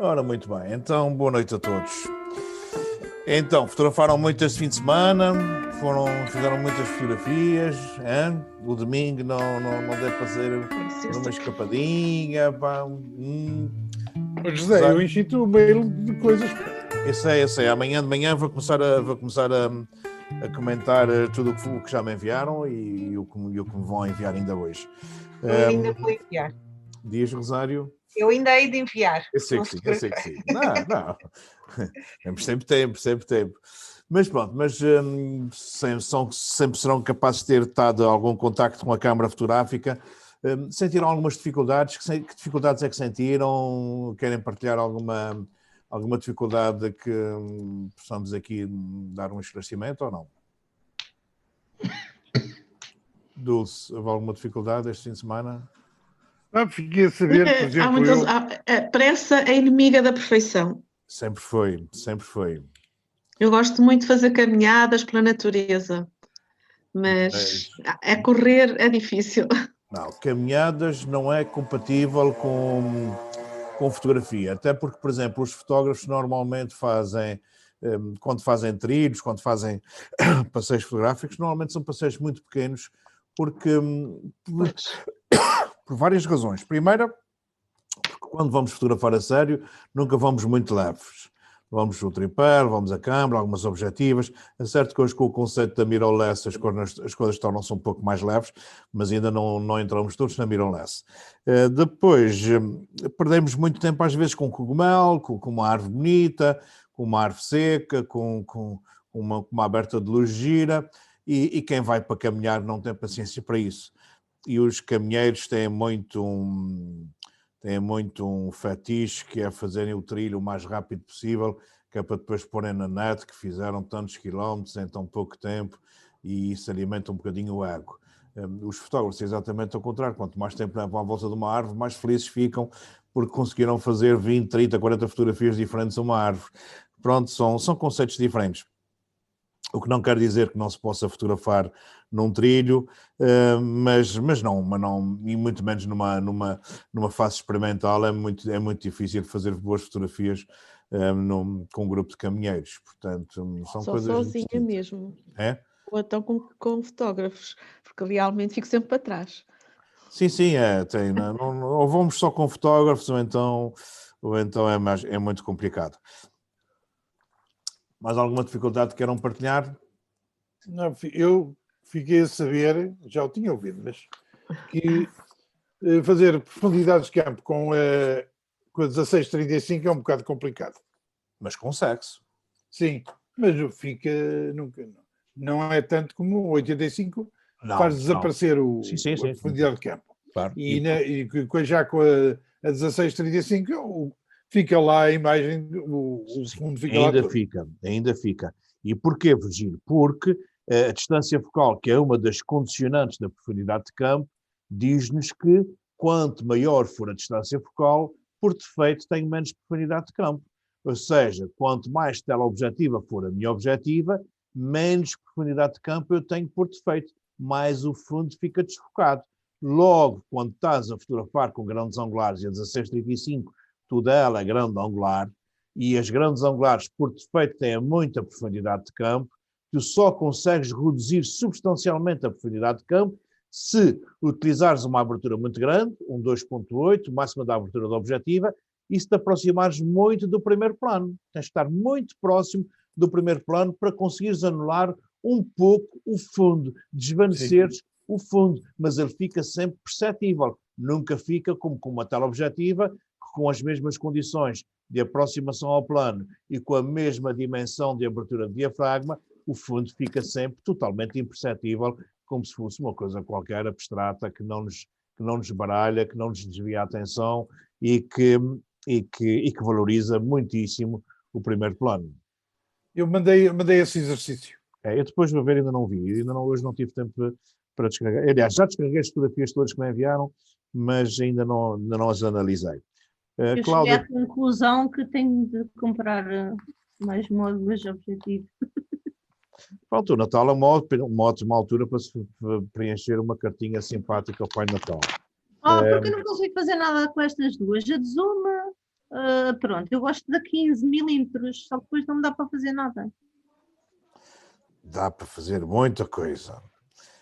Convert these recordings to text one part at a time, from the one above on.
Ora, muito bem. Então, boa noite a todos. Então, fotografaram muito este fim de semana, fizeram muitas fotografias, hein? O domingo não deve fazer uma escapadinha, pá. José, eu enchi-te o mail de coisas. Eu sei. Amanhã de manhã vou começar a comentar tudo o que já me enviaram e o que me vão enviar ainda hoje. Eu ainda vou enviar. Dias, Rosário? Eu ainda hei de enviar. Eu sei que sim. Não. Temos sempre tempo. Mas pronto, sempre serão capazes de ter estado algum contacto com a câmara fotográfica. Sentiram algumas dificuldades? Que dificuldades é que sentiram? Querem partilhar alguma dificuldade que possamos aqui dar um esclarecimento ou não? Dulce, houve alguma dificuldade este fim de semana? Fiquei a saber, por exemplo, a pressa é inimiga da perfeição. Sempre foi. Eu gosto muito de fazer caminhadas pela natureza, mas correr é difícil. Não, caminhadas não é compatível com fotografia, até porque, por exemplo, os fotógrafos normalmente fazem, quando fazem trilhos, quando fazem passeios fotográficos, normalmente são passeios muito pequenos, porque por várias razões. Primeira, porque quando vamos fotografar a sério, nunca vamos muito leves. Vamos o tripé, vamos a câmera, algumas objetivas. É certo que hoje com o conceito da mirrorless as coisas tornam-se um pouco mais leves, mas ainda não entramos todos na mirrorless. Depois, perdemos muito tempo às vezes com cogumelo, com uma árvore bonita, com uma árvore seca, com uma aberta de luz gira, e quem vai para caminhar não tem paciência para isso. E os caminheiros têm muito um fetiche, que é fazerem o trilho o mais rápido possível, que é para depois porem na net que fizeram tantos quilómetros em tão pouco tempo, e isso alimenta um bocadinho o ego. Os fotógrafos, exatamente ao contrário, quanto mais tempo levam à volta de uma árvore, mais felizes ficam, porque conseguiram fazer 20, 30, 40 fotografias diferentes a uma árvore. Pronto, são conceitos diferentes. O que não quer dizer que não se possa fotografar num trilho, mas não, e muito menos numa fase experimental, é muito difícil fazer boas fotografias com um grupo de caminheiros. Portanto, são Só coisas sozinha mesmo. É? Ou então com fotógrafos, porque realmente fico sempre para trás. Sim, ou vamos só com fotógrafos, ou então é muito complicado. Mais alguma dificuldade que queiram partilhar? Não, eu fiquei a saber, já o tinha ouvido, mas que fazer profundidades de campo com a 1635 é um bocado complicado. Mas consegue-se. Sim, mas fica nunca. Não é tanto como o 85, faz desaparecer a profundidade de campo. Claro. E já com a 1635 fica lá a imagem, o fundo fica ainda lá. Ainda fica. E porquê, Virgílio? Porque a distância focal, que é uma das condicionantes da profundidade de campo, diz-nos que quanto maior for a distância focal, por defeito tem menos profundidade de campo. Ou seja, quanto mais teleobjetiva for a minha objetiva, menos profundidade de campo eu tenho por defeito, mais o fundo fica desfocado. Logo, quando estás a fotografar com grandes angulares, e a 1635 tudo ela é grande angular, e as grandes angulares, por defeito, têm muita profundidade de campo, tu só consegues reduzir substancialmente a profundidade de campo se utilizares uma abertura muito grande, um 2.8, máxima da abertura da objetiva, e se te aproximares muito do primeiro plano. Tens de estar muito próximo do primeiro plano para conseguires anular um pouco o fundo, desvaneceres o fundo, mas ele fica sempre perceptível, nunca fica como com uma teleobjetiva, com as mesmas condições de aproximação ao plano e com a mesma dimensão de abertura de diafragma, o fundo fica sempre totalmente imperceptível, como se fosse uma coisa qualquer abstrata que não nos baralha, que não nos desvia a atenção e que valoriza muitíssimo o primeiro plano. Eu mandei esse exercício. Eu depois de ver ainda não vi, hoje não tive tempo para descarregar. Aliás, já descarreguei as fotografias todas que me enviaram, mas ainda não as analisei. Eu cheguei à conclusão que tenho de comprar mais módulos objetivos. Pronto, o Natal é uma ótima altura para se preencher uma cartinha simpática ao Pai Natal. Porque eu não consigo fazer nada com estas duas. A de Zuma Pronto, eu gosto da 15 milímetros, só que depois não me dá para fazer nada. Dá para fazer muita coisa.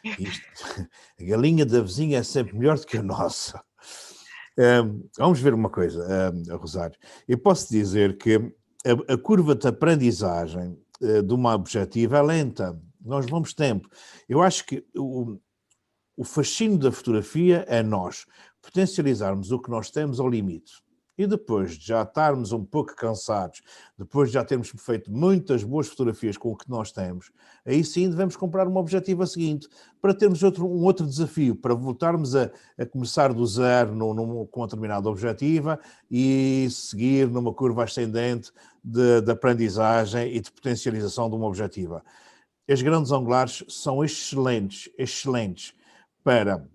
Isto, a galinha da vizinha é sempre melhor do que a nossa. Vamos ver uma coisa, Rosário. Eu posso dizer que a curva de aprendizagem de uma objetiva é lenta. Nós vamos tempo. Eu acho que o fascínio da fotografia é nós potencializarmos o que nós temos ao limite. E depois de já estarmos um pouco cansados, depois de já termos feito muitas boas fotografias com o que nós temos, aí sim devemos comprar uma objetiva seguinte, para termos um outro desafio, para voltarmos a começar do zero com uma determinada objetiva e seguir numa curva ascendente de aprendizagem e de potencialização de uma objetiva. As grandes angulares são excelentes para,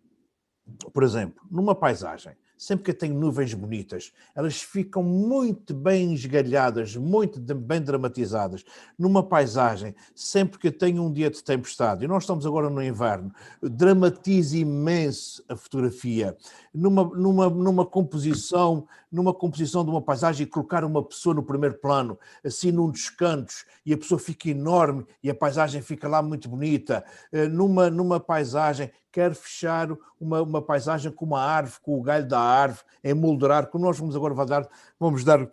por exemplo, numa paisagem. Sempre que eu tenho nuvens bonitas, elas ficam muito bem esgalhadas, muito bem dramatizadas. Numa paisagem, sempre que eu tenho um dia de tempestade, e nós estamos agora no inverno, dramatiza imenso a fotografia. Numa composição de uma paisagem, e colocar uma pessoa no primeiro plano, assim num dos cantos, e a pessoa fica enorme, e a paisagem fica lá muito bonita. Numa paisagem, quero fechar uma paisagem com uma árvore, com o galho da árvore, emoldurar, como nós vamos dar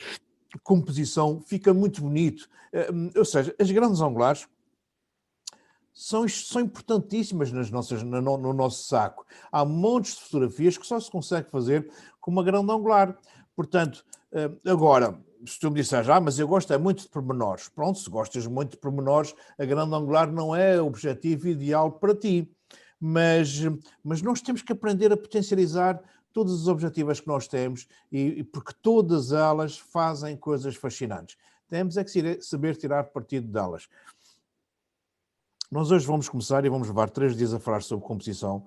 composição, fica muito bonito. Ou seja, as grandes angulares são importantíssimas no nosso saco. Há montes de fotografias que só se consegue fazer com uma grande angular. Portanto, agora, se tu me disseres, mas eu gosto muito de pormenores. Pronto, se gostas muito de pormenores, a grande angular não é o objetivo ideal para ti. Mas nós temos que aprender a potencializar todas as objetivas que nós temos, porque todas elas fazem coisas fascinantes. Temos é que saber tirar partido delas. Nós hoje vamos começar e vamos levar 3 dias a falar sobre composição.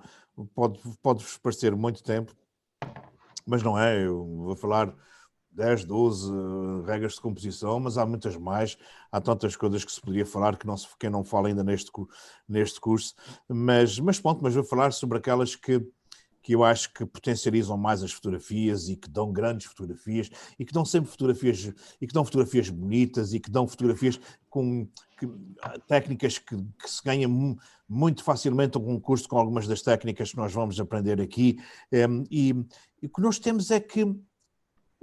Pode-vos parecer muito tempo, mas não é. Eu vou falar 10, 12 regras de composição, mas há muitas mais, há tantas coisas que se poderia falar que não fala ainda neste curso, mas vou falar sobre aquelas que eu acho que potencializam mais as fotografias e que dão grandes fotografias e que dão sempre fotografias, e que dão fotografias bonitas e que dão fotografias com técnicas que se ganham muito facilmente um curso com algumas das técnicas que nós vamos aprender aqui. E o que nós temos é que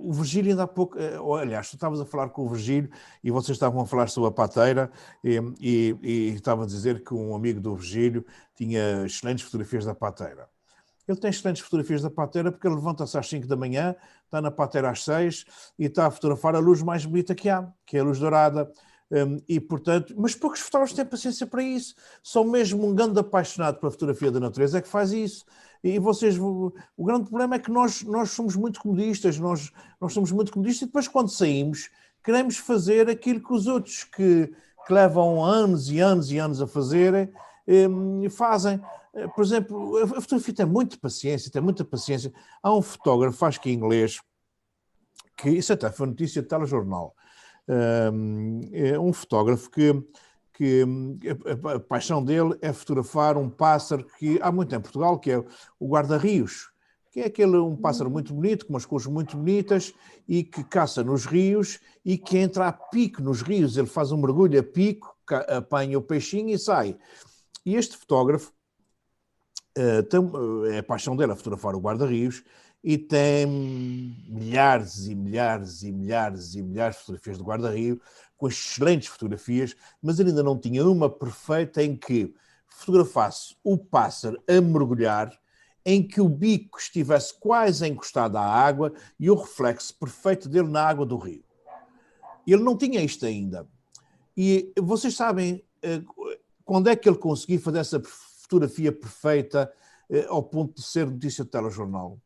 o Virgílio ainda há pouco, aliás, tu estavas a falar com o Virgílio e vocês estavam a falar sobre a pateira e estava a dizer que um amigo do Virgílio tinha excelentes fotografias da pateira. Ele tem excelentes fotografias da pateira porque ele levanta-se às 5 da manhã, está na pateira às 6 e está a fotografar a luz mais bonita que há, que é a luz dourada. E, portanto, mas poucos fotógrafos têm paciência para isso. Só mesmo um grande apaixonado pela fotografia da natureza é que faz isso. E vocês, o grande problema é que nós somos muito comodistas, nós somos muito comodistas e depois quando saímos queremos fazer aquilo que os outros que levam anos e anos e anos a fazerem fazem. Por exemplo, a fotografia tem muita paciência. Há um fotógrafo, acho que em inglês, que isso até foi notícia de telejornal, um fotógrafo que a paixão dele é fotografar um pássaro que há muito em Portugal, que é o guarda-rios, que é um pássaro muito bonito, com umas cores muito bonitas e que caça nos rios e que entra a pico nos rios. Ele faz um mergulho a pico, apanha o peixinho e sai. E este fotógrafo, é a paixão dele a fotografar o guarda-rios e tem milhares e milhares e milhares e milhares de fotografias do guarda-rio, com excelentes fotografias, mas ele ainda não tinha uma perfeita em que fotografasse o pássaro a mergulhar, em que o bico estivesse quase encostado à água e o reflexo perfeito dele na água do rio. Ele não tinha isto ainda. E vocês sabem quando é que ele conseguiu fazer essa fotografia perfeita ao ponto de ser notícia de telejornal?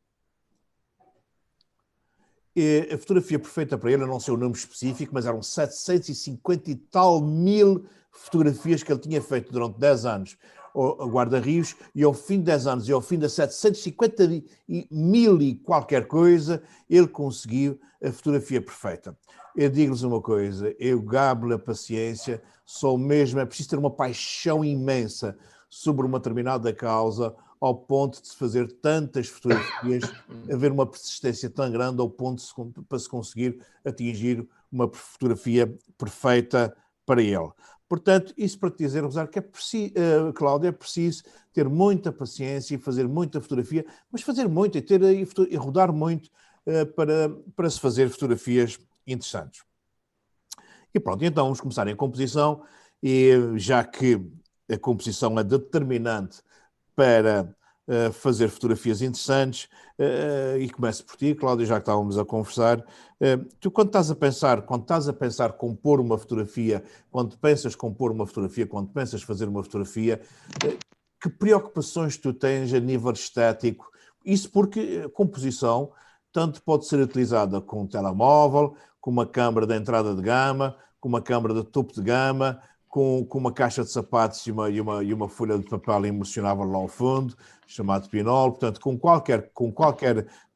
E a fotografia perfeita para ele, eu não sei o nome específico, mas eram 750 e tal mil fotografias que ele tinha feito durante 10 anos ao guarda-rios, e ao fim de 10 anos e ao fim das 750 mil e qualquer coisa, ele conseguiu a fotografia perfeita. Eu digo-lhes uma coisa, eu gabo-lhe a paciência, só mesmo é preciso ter uma paixão imensa sobre uma determinada causa ao ponto de se fazer tantas fotografias, haver uma persistência tão grande ao ponto para se conseguir atingir uma fotografia perfeita para ele. Portanto, isso para te dizer, Rosário, que Cláudia, é preciso ter muita paciência e fazer muita fotografia, mas fazer muito e rodar muito para se fazer fotografias interessantes. E pronto, então vamos começar em composição, e já que a composição é determinante para fazer fotografias interessantes, e começo por ti, Cláudia, já que estávamos a conversar. Tu, quando estás a pensar compor uma fotografia, quando pensas compor uma fotografia, quando pensas fazer uma fotografia, que preocupações tu tens a nível estético? Isso porque a composição tanto pode ser utilizada com um telemóvel, com uma câmara de entrada de gama, com uma câmara de topo de gama, com uma caixa de sapatos e uma folha de papel emocionável lá ao fundo, chamado pinol. Portanto, com qualquer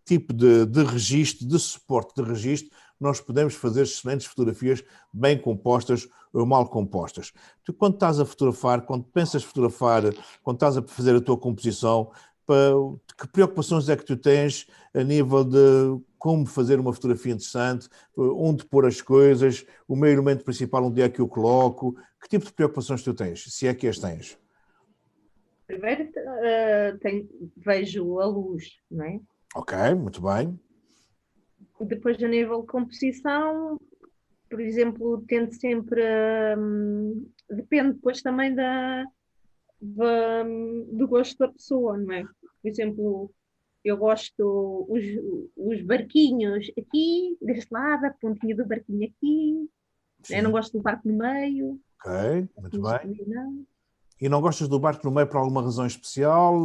tipo de registro, de suporte de registro, nós podemos fazer excelentes fotografias bem compostas ou mal compostas. Tu, quando estás a fotografar, quando pensas fotografar, quando estás a fazer a tua composição, que preocupações é que tu tens a nível de como fazer uma fotografia interessante, onde pôr as coisas, o meu elemento principal, onde é que eu coloco? Que tipo de preocupações tu tens, se é que as tens? Primeiro vejo a luz, não é? Ok, muito bem. Depois, a nível de composição, por exemplo, tento sempre... depende depois também do gosto da pessoa, não é? Por exemplo, eu gosto os barquinhos aqui, deste lado, a pontinha do barquinho aqui. Eu não gosto do barco no meio. Ok, muito bem. Não. E não gostas do barco no meio por alguma razão especial?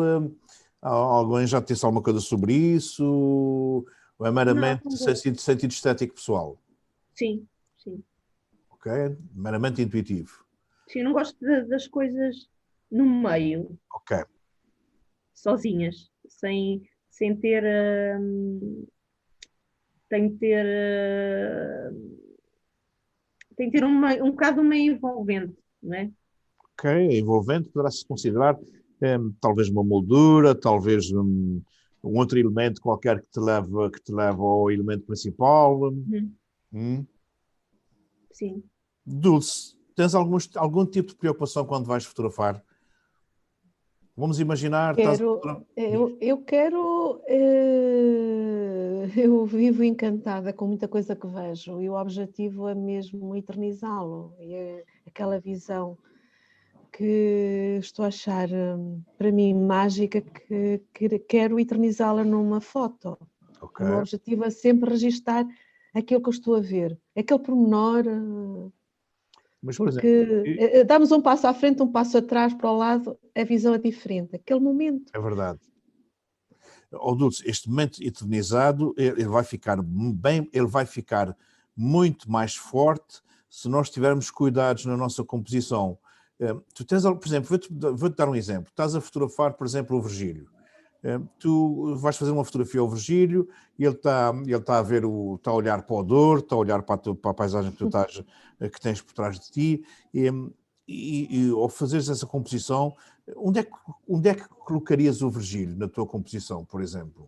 Alguém já te disse alguma coisa sobre isso? Ou é meramente sentido estético pessoal? Sim, sim. Ok, meramente intuitivo. Sim, não gosto das coisas no meio. Ok. Sozinhas, sem ter... tem que ter um bocado uma envolvente, não é? Ok, envolvente poderá-se considerar talvez uma moldura, talvez um outro elemento qualquer que te leva ao elemento principal. Sim. Dulce, tens algum tipo de preocupação quando vais fotografar? Vamos imaginar... Eu vivo encantada com muita coisa que vejo e o objetivo é mesmo eternizá-lo. E é aquela visão que estou a achar, para mim, mágica, que quero eternizá-la numa foto. Okay. O meu objetivo é sempre registar aquilo que eu estou a ver. Aquele pormenor... Mas, por porque damos um passo à frente, um passo atrás, para o lado, a visão é diferente. Aquele momento. É verdade. Dulce, este momento eternizado, ele vai ficar muito mais forte se nós tivermos cuidados na nossa composição. Tu tens, por exemplo, vou-te dar um exemplo. Estás a fotografar, por exemplo, o Virgílio. Tu vais fazer uma fotografia ao Virgílio e ele está a olhar para o Douro, está a olhar para a paisagem que tens por trás de ti, e ao fazeres essa composição, onde é que colocarias o Virgílio na tua composição, por exemplo?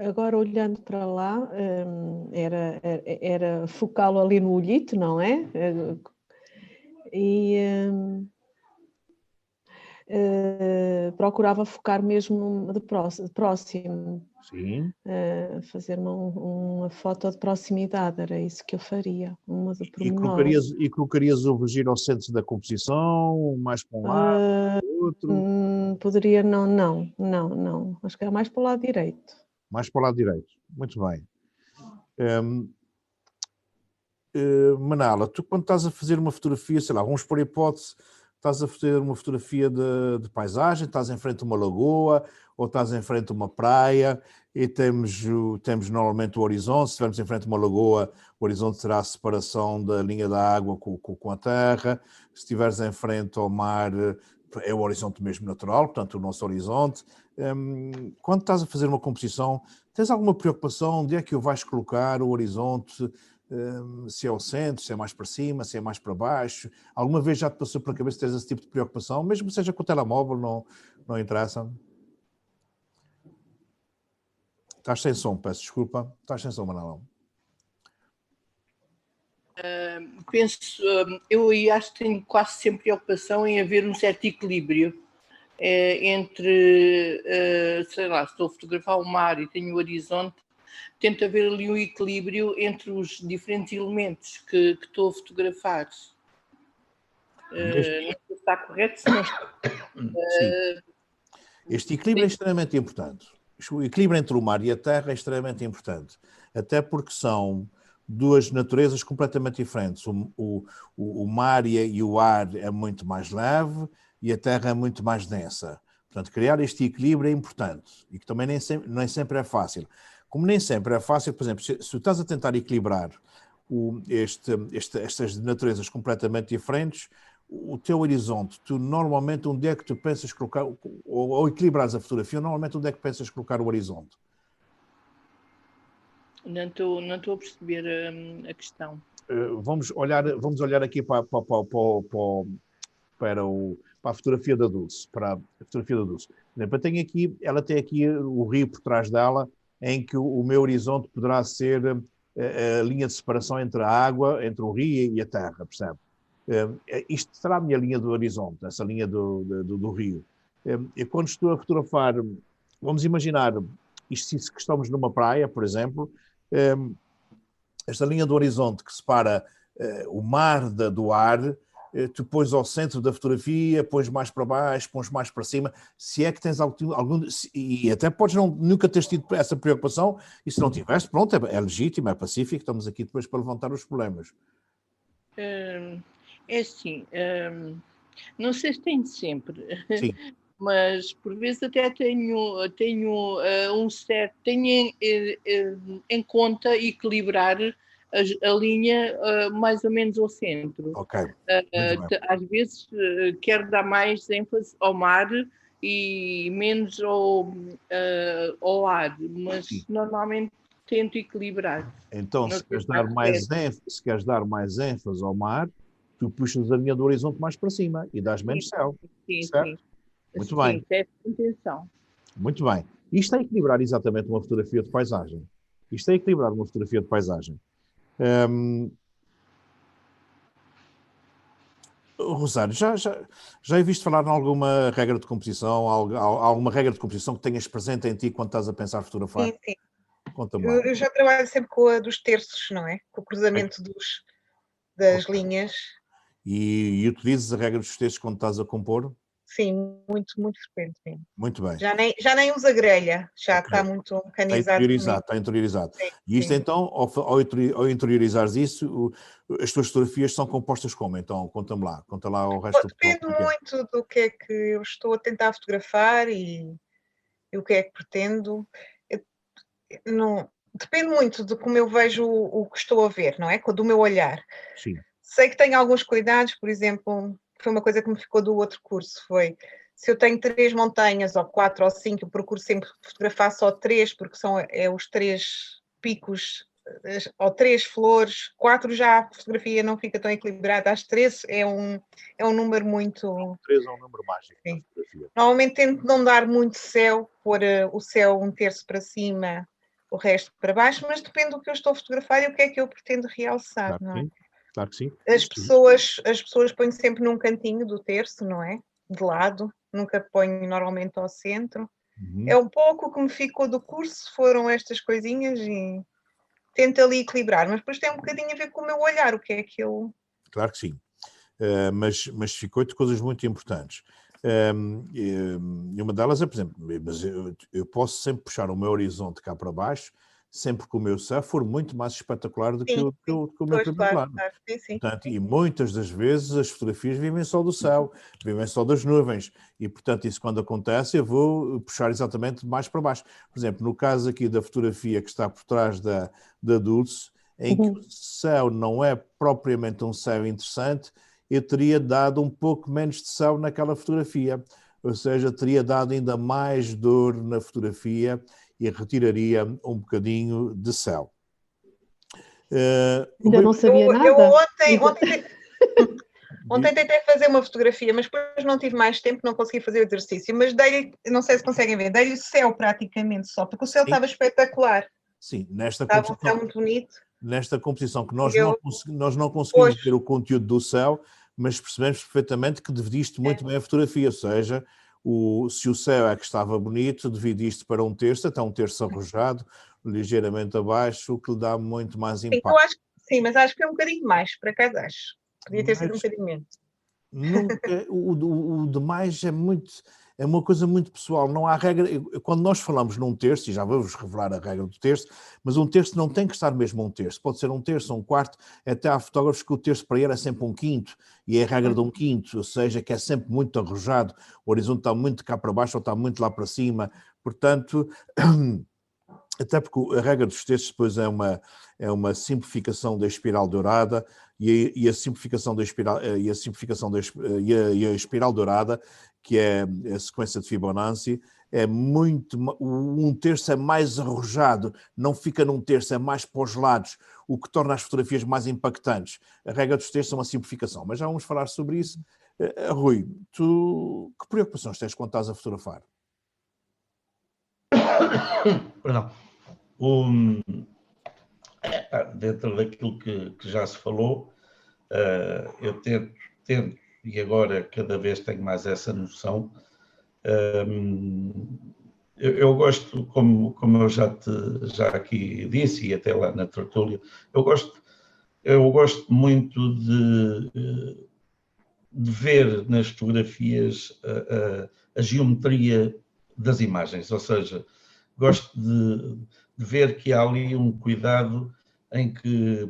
Agora olhando para lá, era focá-lo ali no olhito, não é? E procurava focar mesmo de próximo. Sim. Fazer uma foto de proximidade, era isso que eu faria. Uma de e colocarias o Virgílio ao centro da composição, mais para um lado, para o outro? Poderia, não. Acho que é mais para o lado direito. Mais para o lado direito, muito bem. Manala, tu quando estás a fazer uma fotografia, sei lá, vamos por hipótese, estás a fazer uma fotografia de paisagem, estás em frente a uma lagoa ou estás em frente a uma praia e temos normalmente o horizonte. Se estivermos em frente a uma lagoa, o horizonte será a separação da linha da água com a terra. Se estiveres em frente ao mar, é o horizonte mesmo natural, portanto o nosso horizonte. Quando estás a fazer uma composição, tens alguma preocupação? Onde é que o vais colocar, o horizonte? se é ao centro, se é mais para cima, se é mais para baixo. Alguma vez já te passou pela cabeça ter esse tipo de preocupação, mesmo que seja com o telemóvel, não interessa? Estás sem som, peço desculpa. Estás sem som, Manelão. Penso, eu acho que tenho quase sempre preocupação em haver um certo equilíbrio entre, sei lá, se estou a fotografar o mar e tenho o horizonte, tento haver ali um equilíbrio entre os diferentes elementos que estou a fotografar. Não sei se está correto, se não está. Sim. Este equilíbrio é extremamente importante. O equilíbrio entre o mar e a terra é extremamente importante, até porque são duas naturezas completamente diferentes. O mar e o ar é muito mais leve e a terra é muito mais densa. Portanto, criar este equilíbrio é importante e que também nem sempre é fácil. Como nem sempre é fácil, por exemplo, se tu estás a tentar equilibrar estas naturezas completamente diferentes, o teu horizonte, tu normalmente onde é que tu pensas colocar, ou equilibrares a fotografia, normalmente onde é que pensas colocar o horizonte? Não estou a perceber a questão. Vamos olhar aqui para a fotografia da Dulce. Para a fotografia da Dulce. Ela tem aqui o rio por trás dela, em que o meu horizonte poderá ser a linha de separação entre a água, entre o rio e a terra, percebe? Isto será a minha linha do horizonte, essa linha do rio. Eu quando estou a fotografar, vamos imaginar, se estamos numa praia, por exemplo, esta linha do horizonte que separa o mar do ar, tu pões ao centro da fotografia, pões mais para baixo, pões mais para cima, se é que tens algum e até podes nunca teres tido essa preocupação, e se não tiveste, pronto, é legítimo, é pacífico, estamos aqui depois para levantar os problemas. É assim, não sei se tenho sempre, sim. Mas por vezes até tenho em conta equilibrar a linha mais ou menos ao centro. Ok. Às vezes quero dar mais ênfase ao mar e menos ao ar, mas sim, normalmente tento equilibrar. Então, se queres dar mais ênfase ao mar, tu puxas a linha do horizonte mais para cima e dás menos céu. Sim, certo? Sim. Muito bem. É a intenção. Muito bem. Isto é equilibrar exatamente uma fotografia de paisagem. Isto é equilibrar uma fotografia de paisagem. Rosário, já ouviste falar em alguma regra de composição, alguma regra de composição que tenhas presente em ti quando estás a pensar fotografar? Sim, sim. Conta-me lá. Eu já trabalho sempre com a dos terços, não é? Com o cruzamento das linhas. E utilizas a regra dos terços quando estás a compor? Sim, muito, muito frequentemente. Muito bem. Já nem usa grelha, já está muito mecanizado. Está interiorizado. Sim, e isto sim. Então, ao interiorizares isso, as tuas fotografias são compostas como? Então, conta lá o resto do depende muito do que é que eu estou a tentar fotografar e o que é que pretendo. Depende muito de como eu vejo o que estou a ver, não é? Do meu olhar. Sim. Sei que tenho alguns cuidados, por exemplo, foi uma coisa que me ficou do outro curso, foi se eu tenho 3 montanhas, ou 4 ou 5, eu procuro sempre fotografar só 3, porque são os 3 picos, ou 3 flores, 4 já a fotografia não fica tão equilibrada, às 3 é um número muito... 3 é um número mágico. Sim. Normalmente tento não dar muito céu, pôr o céu um terço para cima, o resto para baixo, mas depende do que eu estou a fotografar e o que é que eu pretendo realçar, não é? Claro que sim. As pessoas põem sempre num cantinho do terço, não é? De lado, nunca ponho normalmente ao centro. Uhum. É um pouco o que me ficou do curso, foram estas coisinhas e tento ali equilibrar, mas depois tem um bocadinho a ver com o meu olhar, o que é que eu... Claro que sim, mas ficou-te coisas muito importantes. E uma delas é, por exemplo, mas eu posso sempre puxar o meu horizonte cá para baixo, sempre que o meu céu for muito mais espetacular do que o meu primeiro plano. Claro, sim. Portanto, e muitas das vezes as fotografias vivem só do céu, vivem só das nuvens, e portanto isso quando acontece eu vou puxar exatamente mais para baixo. Por exemplo, no caso aqui da fotografia que está por trás da Dulce, em que o céu não é propriamente um céu interessante, eu teria dado um pouco menos de céu naquela fotografia, ou seja, teria dado ainda mais dor na fotografia e retiraria um bocadinho de céu. Ainda não sabia nada. Eu ontem tentei fazer uma fotografia, mas depois não tive mais tempo, não consegui fazer o exercício. Mas dei-lhe, não sei se conseguem ver, dei-lhe o céu praticamente só, porque o céu estava espetacular. Sim, nesta Estava um céu muito bonito. Nesta composição que nós não conseguimos Hoje, ver o conteúdo do céu, mas percebemos perfeitamente que dividiste muito bem a fotografia, ou seja, se o céu é que estava bonito, dividiste para um terço, até um terço arrojado, ligeiramente abaixo, o que lhe dá muito mais sim, impacto. sim, mas acho que é um bocadinho mais, por acaso acho. Podia ter sido um bocadinho menos. Nunca, o demais é uma coisa muito pessoal, não há regra. Quando nós falamos num terço, e já vou-vos revelar a regra do terço, mas um terço não tem que estar mesmo um terço, pode ser um terço, um quarto, até há fotógrafos que o terço para ele é sempre um quinto, e é a regra de um quinto, ou seja, que é sempre muito arrojado, o horizonte está muito cá para baixo ou está muito lá para cima, portanto... Até porque a regra dos terços depois é uma simplificação da espiral dourada e a simplificação da espiral e a espiral dourada, que é a sequência de Fibonacci, é muito, um terço é mais arrojado, não fica num terço, é mais para os lados, o que torna as fotografias mais impactantes. A regra dos terços é uma simplificação, mas já vamos falar sobre isso. Rui, tu que preocupações tens quando estás a fotografar? Perdão. Dentro daquilo que já se falou, eu tento, e agora cada vez tenho mais essa noção, eu gosto, como eu já aqui disse, e até lá na tertúlia, eu gosto muito de ver nas fotografias a geometria das imagens, ou seja, gosto de ver que há ali um cuidado em que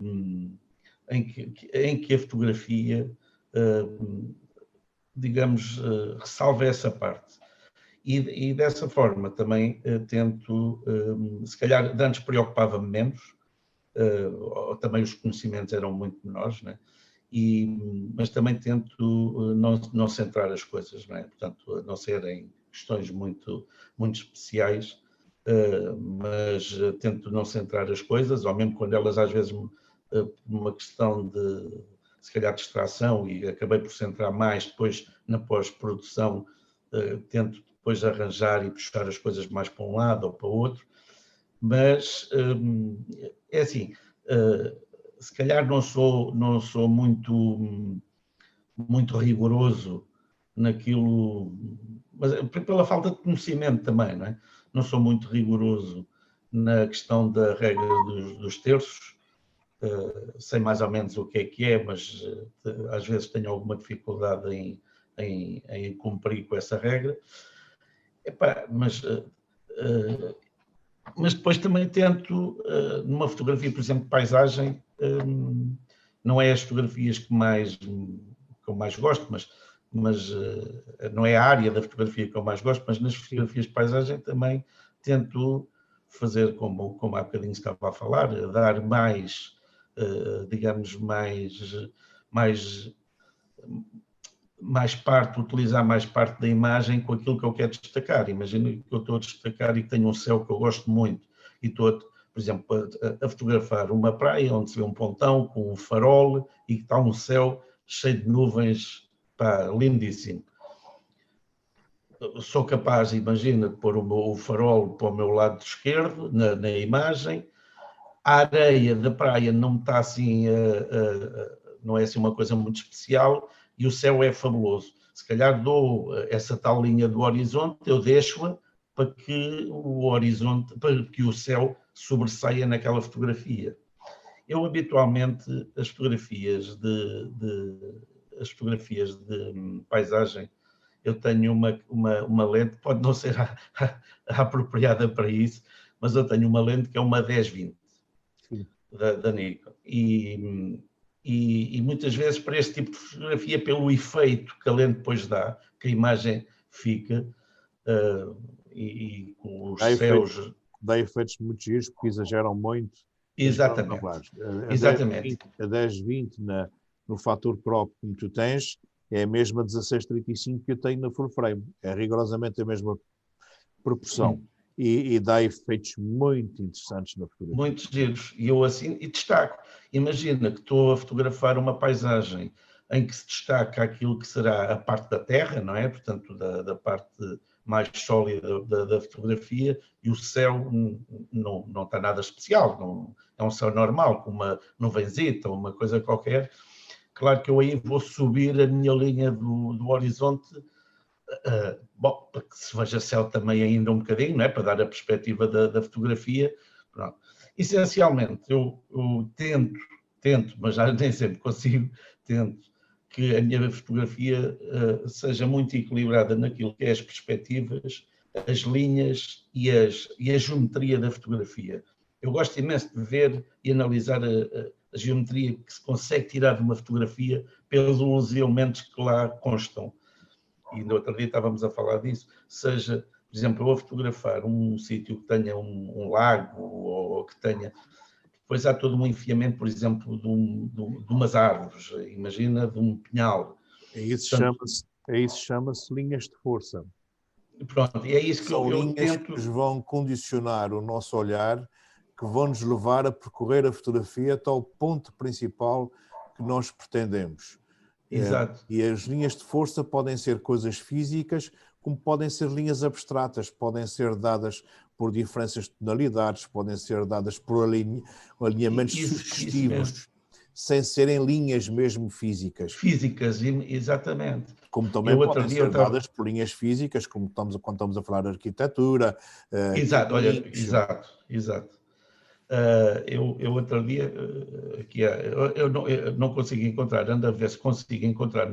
a fotografia, digamos, ressalva essa parte. E dessa forma também tento, se calhar de antes preocupava-me menos, também os conhecimentos eram muito menores, né? Mas também tento não centrar as coisas, não é? Portanto, não serem questões muito especiais, mas tento não centrar as coisas, ou mesmo quando elas às vezes uma questão de, se calhar, distração, e acabei por centrar mais depois na pós-produção, tento depois arranjar e puxar as coisas mais para um lado ou para o outro, mas é assim, se calhar não sou muito rigoroso naquilo, mas pela falta de conhecimento também, não é? Não sou muito rigoroso na questão da regra dos terços, sei mais ou menos o que é, mas às vezes tenho alguma dificuldade em cumprir com essa regra. Epá, mas depois também tento, numa fotografia, por exemplo, de paisagem, não é as fotografias que eu mais gosto, mas não é a área da fotografia que eu mais gosto, mas nas fotografias de paisagem também tento fazer, como há bocadinho se estava a falar, dar mais, digamos, mais parte, utilizar mais parte da imagem com aquilo que eu quero destacar. Imagina que eu estou a destacar e que tenho um céu que eu gosto muito e estou, por exemplo, a fotografar uma praia onde se vê um pontão com um farol e que está um céu cheio de nuvens, pá, lindíssimo. Sou capaz, imagina, de pôr o farol para o meu lado esquerdo, na imagem. A areia da praia não está assim, não é assim uma coisa muito especial, e o céu é fabuloso. Se calhar dou essa tal linha do horizonte, eu deixo-a para que o horizonte, para que o céu sobressaia naquela fotografia. Eu habitualmente as fotografias de paisagem, eu tenho uma lente, pode não ser a apropriada para isso, mas eu tenho uma lente que é uma 10-20 da Nikon. E muitas vezes para este tipo de fotografia, pelo efeito que a lente depois dá, que a imagem fica, e com os céus... Dá efeitos muito giros, porque exageram muito. Exatamente. A 10-20 no fator crop como tu tens, é a mesma 16-35 que eu tenho na full frame. É rigorosamente a mesma proporção. e dá efeitos muito interessantes na fotografia. Muitos giros. E eu assim, e destaco. Imagina que estou a fotografar uma paisagem em que se destaca aquilo que será a parte da terra, não é? Portanto, da parte mais sólida da fotografia, e o céu não está nada especial, não, é um céu normal, com uma nuvenzita, uma coisa qualquer. Claro que eu aí vou subir a minha linha do horizonte, bom, para que se veja céu também ainda um bocadinho, não é? Para dar a perspectiva da fotografia. Pronto. Essencialmente, eu tento, mas já nem sempre consigo, tento que a minha fotografia seja muito equilibrada naquilo que é as perspectivas, as linhas e a geometria da fotografia. Eu gosto imenso de ver e analisar a geometria que se consegue tirar de uma fotografia pelos elementos que lá constam. E no outro dia estávamos a falar disso, seja, por exemplo, eu a fotografar um sítio que tenha um lago ou que tenha... Depois há todo um enfiamento, por exemplo, de umas árvores, imagina, de um pinhal. Isso chama-se linhas de força. Pronto, e é isso que São eu linhas tento... que nos vão condicionar o nosso olhar, que vão nos levar a percorrer a fotografia até ao ponto principal que nós pretendemos. Exato. E as linhas de força podem ser coisas físicas, como podem ser linhas abstratas, podem ser dadas por diferenças de tonalidades, podem ser dadas por alinhamentos sugestivos, sem serem linhas mesmo físicas. Físicas, exatamente. Como também podem ser dadas por linhas físicas, como quando estamos a falar de arquitetura. Exato, olha, exato. Eu outro dia, eu não consigo encontrar, ando a ver se consigo encontrar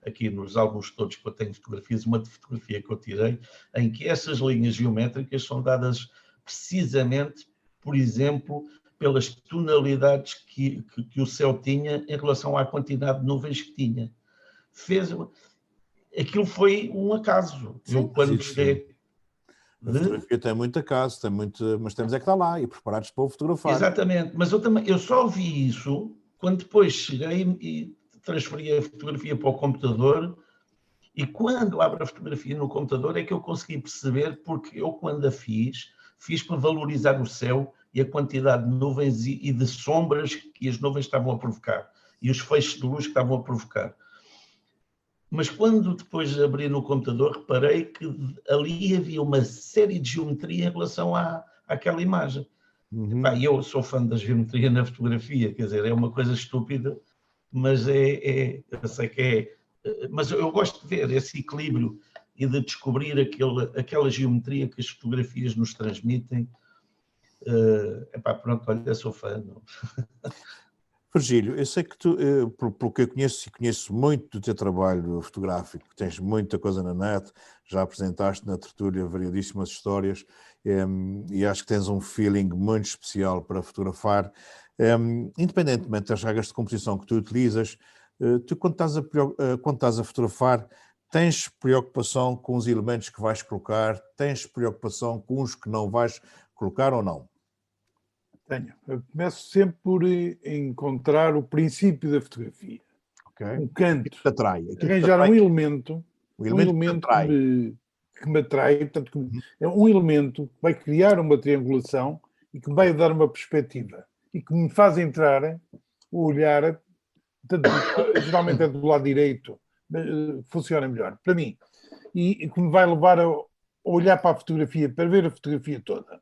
aqui nos álbuns todos que eu tenho fotografias, uma fotografia que eu tirei, em que essas linhas geométricas são dadas precisamente, por exemplo, pelas tonalidades que o céu tinha em relação à quantidade de nuvens que tinha. Aquilo foi um acaso. Sim, eu quando cheguei... A fotografia tem muito acaso, mas temos é que estar lá e preparados para o fotografar. Exatamente, mas eu só vi isso quando depois cheguei e transferi a fotografia para o computador, e quando abro a fotografia no computador é que eu consegui perceber, porque eu quando a fiz para valorizar o céu e a quantidade de nuvens e de sombras que as nuvens estavam a provocar e os feixes de luz que estavam a provocar. Mas quando depois abri no computador, reparei que ali havia uma série de geometria em relação àquela imagem. Epá, eu sou fã da geometria na fotografia, quer dizer, é uma coisa estúpida, mas eu sei que é... Mas eu gosto de ver esse equilíbrio e de descobrir aquela geometria que as fotografias nos transmitem. Epá, pronto, olha, sou fã. Virgílio, eu sei que tu, pelo que eu conheço, e conheço muito do teu trabalho fotográfico, tens muita coisa na net, já apresentaste na tertúlia variadíssimas histórias, e acho que tens um feeling muito especial para fotografar. Independentemente das regras de composição que tu utilizas, tu quando estás a fotografar, tens preocupação com os elementos que vais colocar, tens preocupação com os que não vais colocar ou não? Tenho. Eu começo sempre por encontrar o princípio da fotografia. Okay. Um canto. Que te atrai. Arranjar um elemento que me atrai, portanto, é um elemento que vai criar uma triangulação e que me vai dar uma perspectiva e que me faz entrar o olhar, portanto, geralmente é do lado direito, funciona melhor, para mim, e que me vai levar a olhar para a fotografia, para ver a fotografia toda.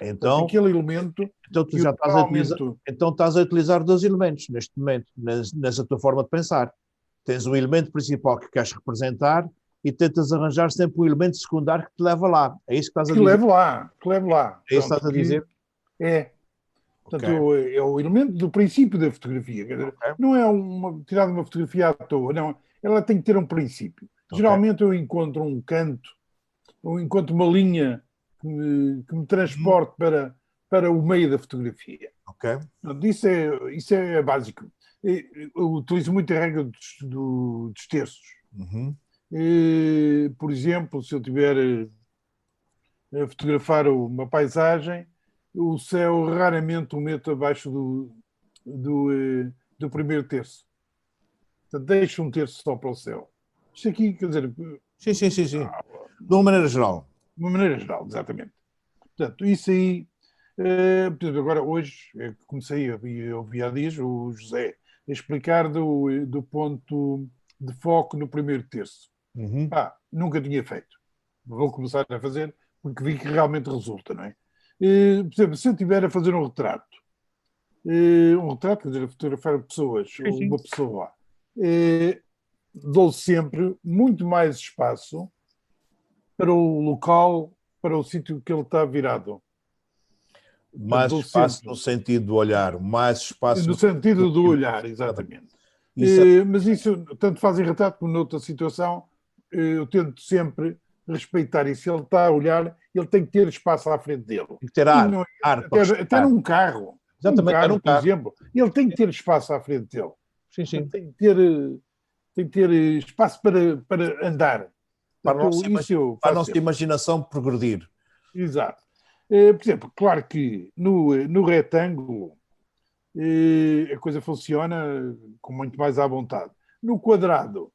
Então, aquele elemento. Então, tu já estás a utilizar dois elementos neste momento, nessa tua forma de pensar. Tens um elemento principal que queres representar e tentas arranjar sempre um elemento secundário que te leva lá. É isso que estás a dizer? Que leve lá. É isso que estás a dizer? É. Portanto, é o elemento do princípio da fotografia. Não é tirar uma fotografia à toa, não. Ela tem que ter um princípio. Geralmente eu encontro um canto, ou encontro uma linha que me transporte para o meio da fotografia. Isso é básico. Eu utilizo muito a regra dos terços. Por exemplo, se eu estiver a fotografar uma paisagem, o céu raramente o meto abaixo do primeiro terço. Portanto, deixo um terço só para o céu. Isto aqui, quer dizer... Sim. De uma maneira geral. De uma maneira geral, exatamente. Portanto, isso aí, por exemplo, agora hoje, comecei a ouvir há dias o José a explicar do ponto de foco no primeiro terço. Nunca tinha feito. Vou começar a fazer porque vi que realmente resulta, não é? Por exemplo, se eu estiver a fazer um retrato, quer dizer, a fotografar pessoas, ou uma pessoa, dou sempre muito mais espaço para o local, para o sítio que ele está virado. Mais espaço sempre no sentido do olhar, mais espaço no sentido do olhar, exatamente. Mas isso tanto faz em retrato como noutra situação, eu tento sempre respeitar isso. Se ele está a olhar, ele tem que ter espaço à frente dele. Tem que ter ar, até num carro. Exatamente, por exemplo, ele tem que ter espaço à frente dele. Sim. Tem que ter espaço para andar. Para a nossa imaginação progredir. Exato. Por exemplo, claro que no retângulo a coisa funciona com muito mais à vontade. No quadrado,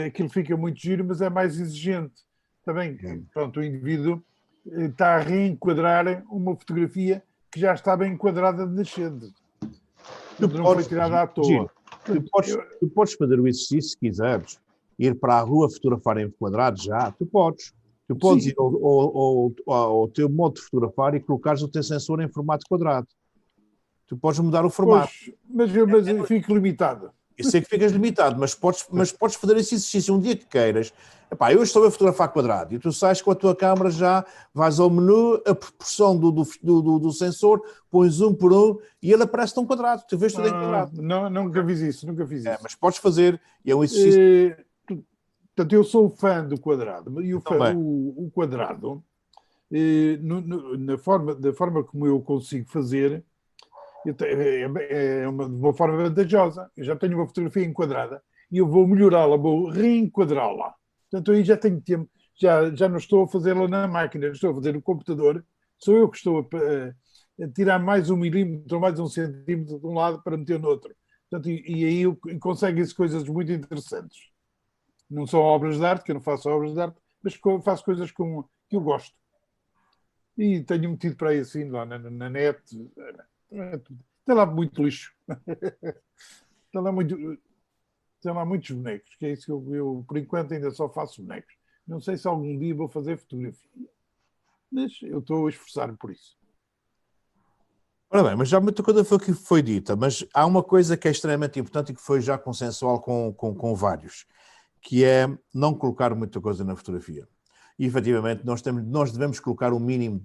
aquilo fica muito giro, mas é mais exigente. Também, pronto, o indivíduo está a reenquadrar uma fotografia que já está bem enquadrada de nascente. Não foi tirada à toa. Tu podes fazer o exercício se quiseres. Ir para a rua fotografar em quadrados já, tu podes. Tu podes ir ao teu modo de fotografar e colocares o teu sensor em formato quadrado. Tu podes mudar o formato. Mas eu fico limitado. Eu sei que ficas limitado, mas podes fazer esse exercício um dia que queiras. Epá, eu estou a fotografar quadrado e tu sais com a tua câmera, já vais ao menu, a proporção do sensor, pões um por um e ele aparece num quadrado. Tu vês tudo em quadrado. Nunca fiz isso. Mas podes fazer, e é um exercício. Portanto, eu sou fã do quadrado. E o quadrado, da forma como eu consigo fazer, é uma forma vantajosa. Eu já tenho uma fotografia enquadrada e eu vou melhorá-la, vou reenquadrá-la. Portanto, aí já tenho tempo, já não estou a fazê-la na máquina, estou a fazer no computador. Sou eu que estou a tirar mais 1 milímetro, mais 1 centímetro de um lado para meter no outro. Portanto, e aí conseguem-se coisas muito interessantes. Não são obras de arte, que eu não faço obras de arte, mas faço coisas que eu gosto. E tenho metido para aí assim, lá na net. Tem lá muito lixo. Tem lá muitos bonecos, que é isso que eu por enquanto ainda só faço bonecos. Não sei se algum dia vou fazer fotografia, mas eu estou a esforçar-me por isso. Ora bem, mas já muita coisa foi dita, mas há uma coisa que é extremamente importante e que foi já consensual com vários, que é não colocar muita coisa na fotografia. E, efetivamente, nós devemos colocar o mínimo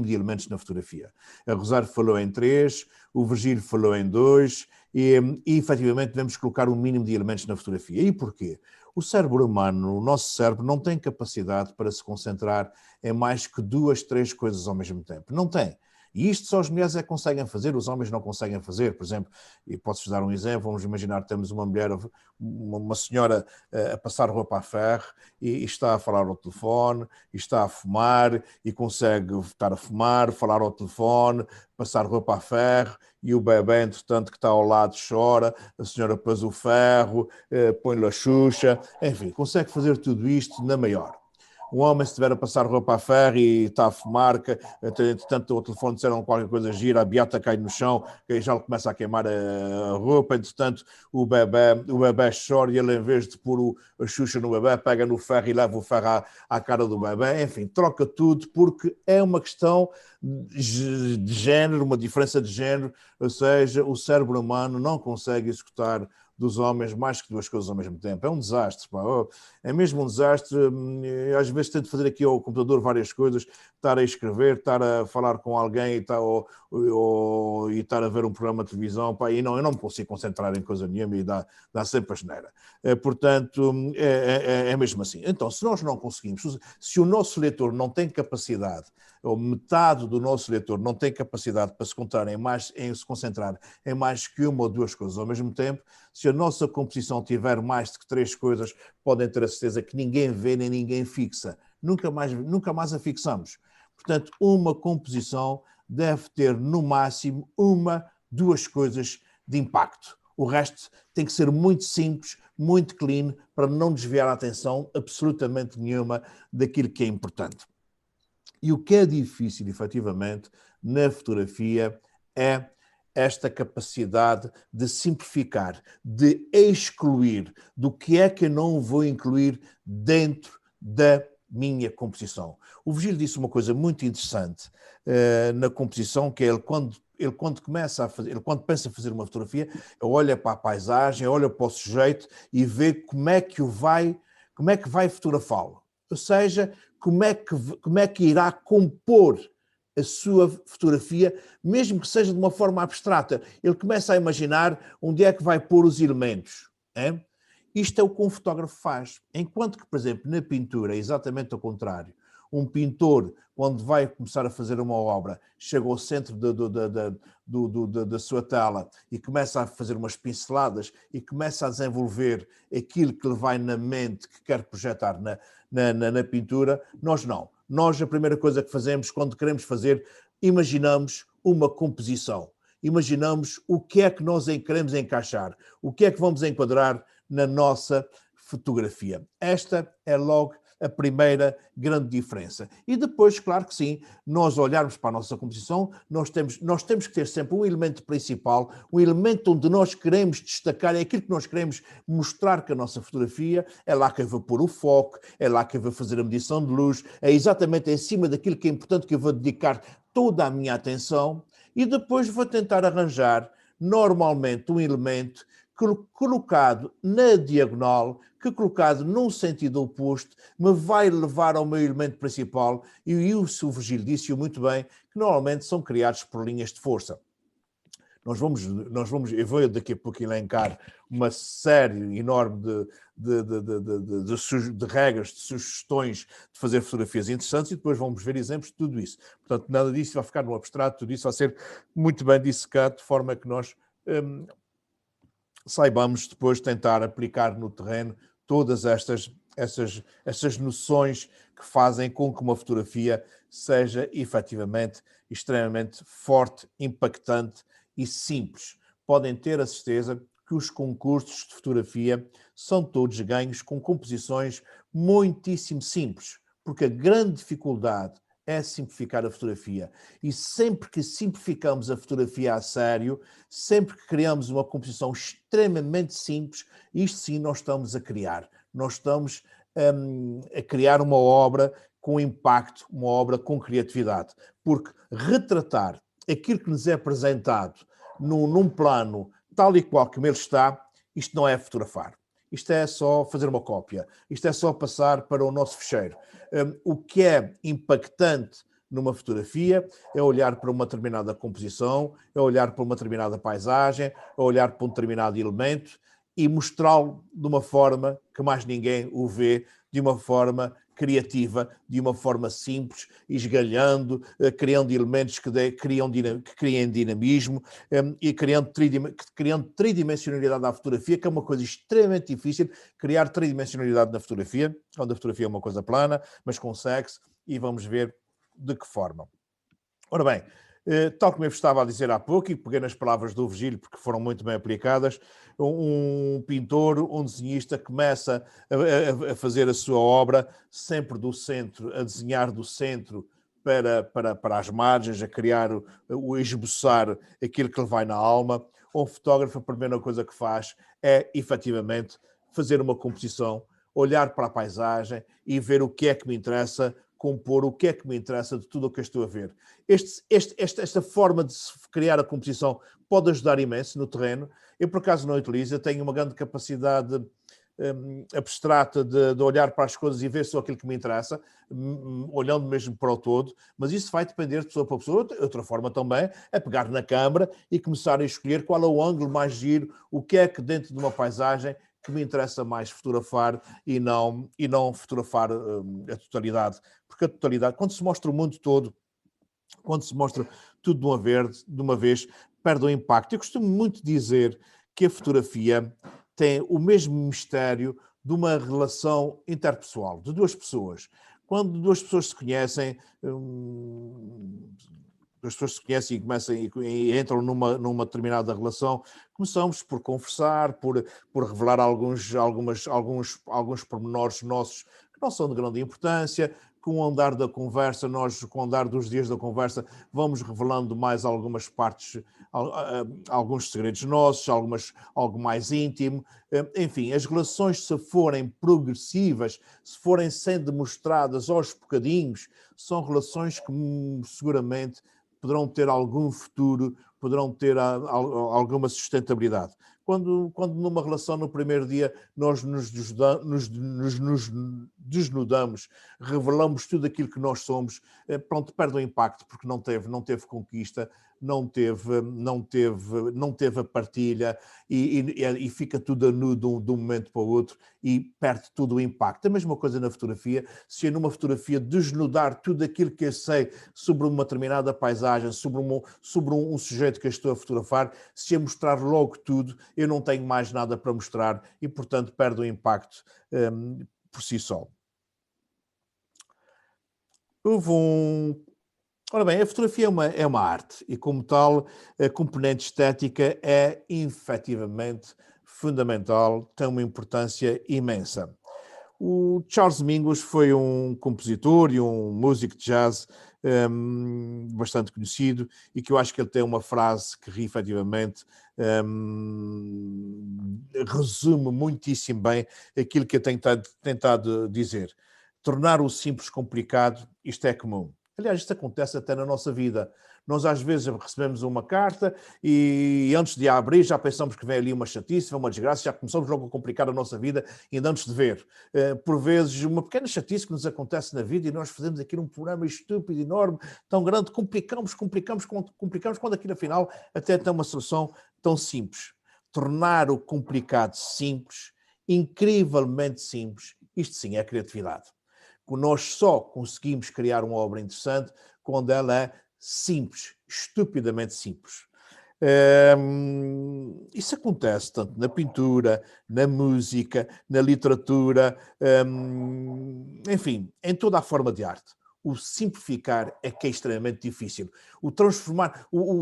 de elementos na fotografia. A Rosário falou em 3, o Virgílio falou em 2, e efetivamente, devemos colocar o mínimo de elementos na fotografia. E porquê? O cérebro humano, o nosso cérebro, não tem capacidade para se concentrar em mais que 2, 3 coisas ao mesmo tempo. Não tem. E isto só as mulheres é que conseguem fazer, os homens não conseguem fazer. Por exemplo, e posso-vos dar um exemplo, vamos imaginar que temos uma mulher, uma senhora a passar roupa a ferro e está a falar ao telefone, e está a fumar, e consegue estar a fumar, falar ao telefone, passar roupa a ferro, e o bebê, entretanto, que está ao lado chora, a senhora pôs o ferro, põe-lhe a Xuxa, enfim, consegue fazer tudo isto na maior. Um homem, se estiver a passar roupa a ferro e está a fumar, entretanto o telefone disseram qualquer coisa gira, a beata cai no chão, que já lhe começa a queimar a roupa, entretanto o bebê chora e ele, em vez de pôr a Xuxa no bebê, pega no ferro e leva o ferro à cara do bebê, enfim, troca tudo, porque é uma questão de género, uma diferença de género, ou seja, o cérebro humano não consegue executar dos homens mais que 2 coisas ao mesmo tempo. É um desastre, pá. É mesmo um desastre. Às vezes tento fazer aqui ao computador várias coisas, estar a escrever, estar a falar com alguém e estar a ver um programa de televisão, pá, e eu não me consigo concentrar em coisa nenhuma e dá sempre a geneira. Portanto, é mesmo assim. Então, se nós não conseguimos, se o nosso leitor não tem capacidade, ou metade do nosso leitor não tem capacidade para se concentrar em mais que 1 ou 2 coisas ao mesmo tempo, se a nossa composição tiver mais de que 3 coisas, podem ter a certeza que ninguém vê nem ninguém fixa. Nunca mais a fixamos. Portanto, uma composição deve ter, no máximo, 1, 2 coisas de impacto. O resto tem que ser muito simples, muito clean, para não desviar a atenção absolutamente nenhuma daquilo que é importante. E o que é difícil, efetivamente, na fotografia é esta capacidade de simplificar, de excluir do que é que eu não vou incluir dentro da minha composição. O Virgílio disse uma coisa muito interessante na composição, que é ele quando começa a fazer, ele quando pensa em fazer uma fotografia, ele olha para a paisagem, olha para o sujeito e vê como é que vai fotografá-lo. Ou seja, como é que irá compor a sua fotografia, mesmo que seja de uma forma abstrata. Ele começa a imaginar onde é que vai pôr os elementos. Hein? Isto é o que um fotógrafo faz. Enquanto que, por exemplo, na pintura é exatamente ao contrário. Um pintor, quando vai começar a fazer uma obra, chega ao centro da sua tela e começa a fazer umas pinceladas e começa a desenvolver aquilo que lhe vai na mente, que quer projetar na pintura. Nós não. Nós, a primeira coisa que fazemos quando queremos fazer, imaginamos uma composição. Imaginamos o que é que nós queremos encaixar, o que é que vamos enquadrar na nossa fotografia. Esta é logo a primeira grande diferença. E depois, claro que sim, nós olharmos para a nossa composição, nós temos que ter sempre um elemento principal, um elemento onde nós queremos destacar, é aquilo que nós queremos mostrar com a nossa fotografia, é lá que eu vou pôr o foco, é lá que eu vou fazer a medição de luz, é exatamente em cima daquilo que é importante que eu vou dedicar toda a minha atenção e depois vou tentar arranjar normalmente um elemento colocado na diagonal, que colocado num sentido oposto, me vai levar ao meu elemento principal, e o Virgílio disse-o muito bem, que normalmente são criados por linhas de força. Eu vou daqui a pouco elencar uma série enorme de regras, de sugestões de fazer fotografias interessantes e depois vamos ver exemplos de tudo isso. Portanto, nada disso vai ficar no abstrato, tudo isso vai ser muito bem dissecado, de forma que nós saibamos depois tentar aplicar no terreno todas estas noções que fazem com que uma fotografia seja efetivamente extremamente forte, impactante e simples. Podem ter a certeza que os concursos de fotografia são todos ganhos com composições muitíssimo simples, porque a grande dificuldade é simplificar a fotografia. E sempre que simplificamos a fotografia a sério, sempre que criamos uma composição extremamente simples, isto sim nós estamos a criar. Nós estamos a criar uma obra com impacto, uma obra com criatividade. Porque retratar aquilo que nos é apresentado num plano tal e qual como ele está, isto não é fotografar. Isto é só fazer uma cópia. Isto é só passar para o nosso ficheiro. O que é impactante numa fotografia é olhar para uma determinada composição, é olhar para uma determinada paisagem, é olhar para um determinado elemento e mostrá-lo de uma forma que mais ninguém o vê, de uma forma criativa, de uma forma simples, esgalhando, criando elementos que criem dinamismo e criando tridimensionalidade à fotografia, que é uma coisa extremamente difícil, criar tridimensionalidade na fotografia, onde a fotografia é uma coisa plana, mas consegue-se, e vamos ver de que forma. Ora bem, tal como eu estava a dizer há pouco, e peguei nas palavras do Virgílio, porque foram muito bem aplicadas, um pintor, um desenhista começa a fazer a sua obra sempre do centro, a desenhar do centro para as margens, a criar, o esboçar aquilo que lhe vai na alma. Um fotógrafo, a primeira coisa que faz é, efetivamente, fazer uma composição, olhar para a paisagem e ver o que é que me interessa, compor o que é que me interessa de tudo o que eu estou a ver. Esta forma de criar a composição pode ajudar imenso no terreno. Eu, por acaso, não utilizo. Eu tenho uma grande capacidade abstrata de olhar para as coisas e ver só aquilo que me interessa, olhando mesmo para o todo, mas isso vai depender de pessoa para pessoa. Outra forma também é pegar na câmara e começar a escolher qual é o ângulo mais giro, o que é que dentro de uma paisagem que me interessa mais fotografar e não fotografar a totalidade. Porque a totalidade, quando se mostra o mundo todo, quando se mostra tudo de uma vez, perde o impacto. Eu costumo muito dizer que a fotografia tem o mesmo mistério de uma relação interpessoal, de duas pessoas. Quando duas pessoas se conhecem, e começam e entram numa determinada relação, começamos por conversar, por revelar alguns pormenores nossos que não são de grande importância, com o andar da conversa, nós, com o andar dos dias da conversa, vamos revelando mais algumas partes, alguns segredos nossos, algo mais íntimo. Enfim, as relações, se forem progressivas, se forem sendo mostradas aos bocadinhos, são relações que seguramente poderão ter algum futuro, poderão ter alguma sustentabilidade. Quando numa relação, no primeiro dia, nós nos desnudamos, revelamos tudo aquilo que nós somos, pronto, perde o impacto, porque não teve conquista, não teve a partilha e fica tudo a nu de um momento para o outro e perde todo o impacto. A mesma coisa na fotografia. Se eu numa fotografia desnudar tudo aquilo que eu sei sobre uma determinada paisagem, sobre um sujeito que eu estou a fotografar, se eu mostrar logo tudo, eu não tenho mais nada para mostrar e, portanto, perde o impacto por si só. Ora bem, a fotografia é uma arte e, como tal, a componente estética é efetivamente fundamental, tem uma importância imensa. O Charles Mingus foi um compositor e um músico de jazz bastante conhecido e que eu acho que ele tem uma frase que efetivamente resume muitíssimo bem aquilo que eu tenho tentado dizer. Tornar o simples complicado, isto é comum. Aliás, isto acontece até na nossa vida. Nós às vezes recebemos uma carta e antes de a abrir já pensamos que vem ali uma chatice, uma desgraça, já começamos logo a complicar a nossa vida ainda antes de ver. Por vezes, uma pequena chatice que nos acontece na vida e nós fazemos aqui um programa estúpido, enorme, tão grande, complicamos, quando aquilo afinal até tem uma solução tão simples. Tornar o complicado simples, incrivelmente simples, isto sim é criatividade. Nós só conseguimos criar uma obra interessante quando ela é simples, estupidamente simples. Isso acontece tanto na pintura, na música, na literatura, enfim, em toda a forma de arte. O simplificar é que é extremamente difícil. O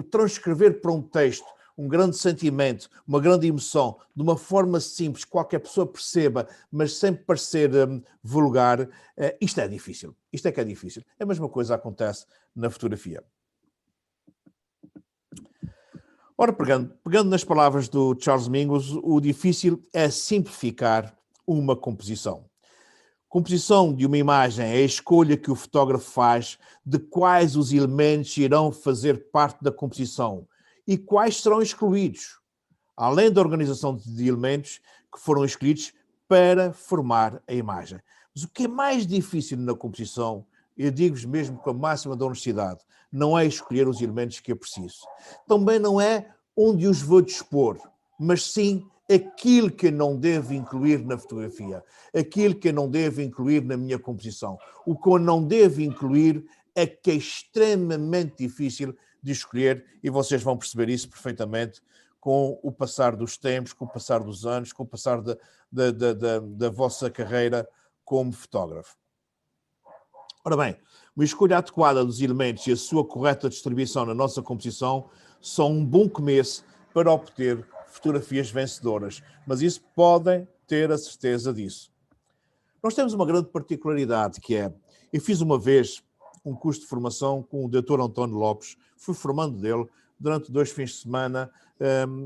transcrever para um texto um grande sentimento, uma grande emoção, de uma forma simples, que qualquer pessoa perceba, mas sem parecer vulgar, isto é difícil. Isto é que é difícil. A mesma coisa acontece na fotografia. Ora, pegando nas palavras do Charles Mingus, o difícil é simplificar uma composição. Composição de uma imagem é a escolha que o fotógrafo faz de quais os elementos irão fazer parte da composição e quais serão excluídos, além da organização de elementos que foram escolhidos para formar a imagem. Mas o que é mais difícil na composição, eu digo-vos mesmo com a máxima da honestidade, não é escolher os elementos que eu preciso. Também não é onde os vou dispor, mas sim aquilo que eu não devo incluir na fotografia, aquilo que eu não devo incluir na minha composição. O que eu não devo incluir é que é extremamente difícil de escolher e vocês vão perceber isso perfeitamente com o passar dos tempos, com o passar dos anos, com o passar da vossa carreira como fotógrafo. Ora bem, uma escolha adequada dos elementos e a sua correta distribuição na nossa composição são um bom começo para obter fotografias vencedoras, mas isso podem ter a certeza disso. Nós temos uma grande particularidade que é, eu fiz uma vez um curso de formação com o Dr. António Lopes, fui formando dele durante 2 fins de semana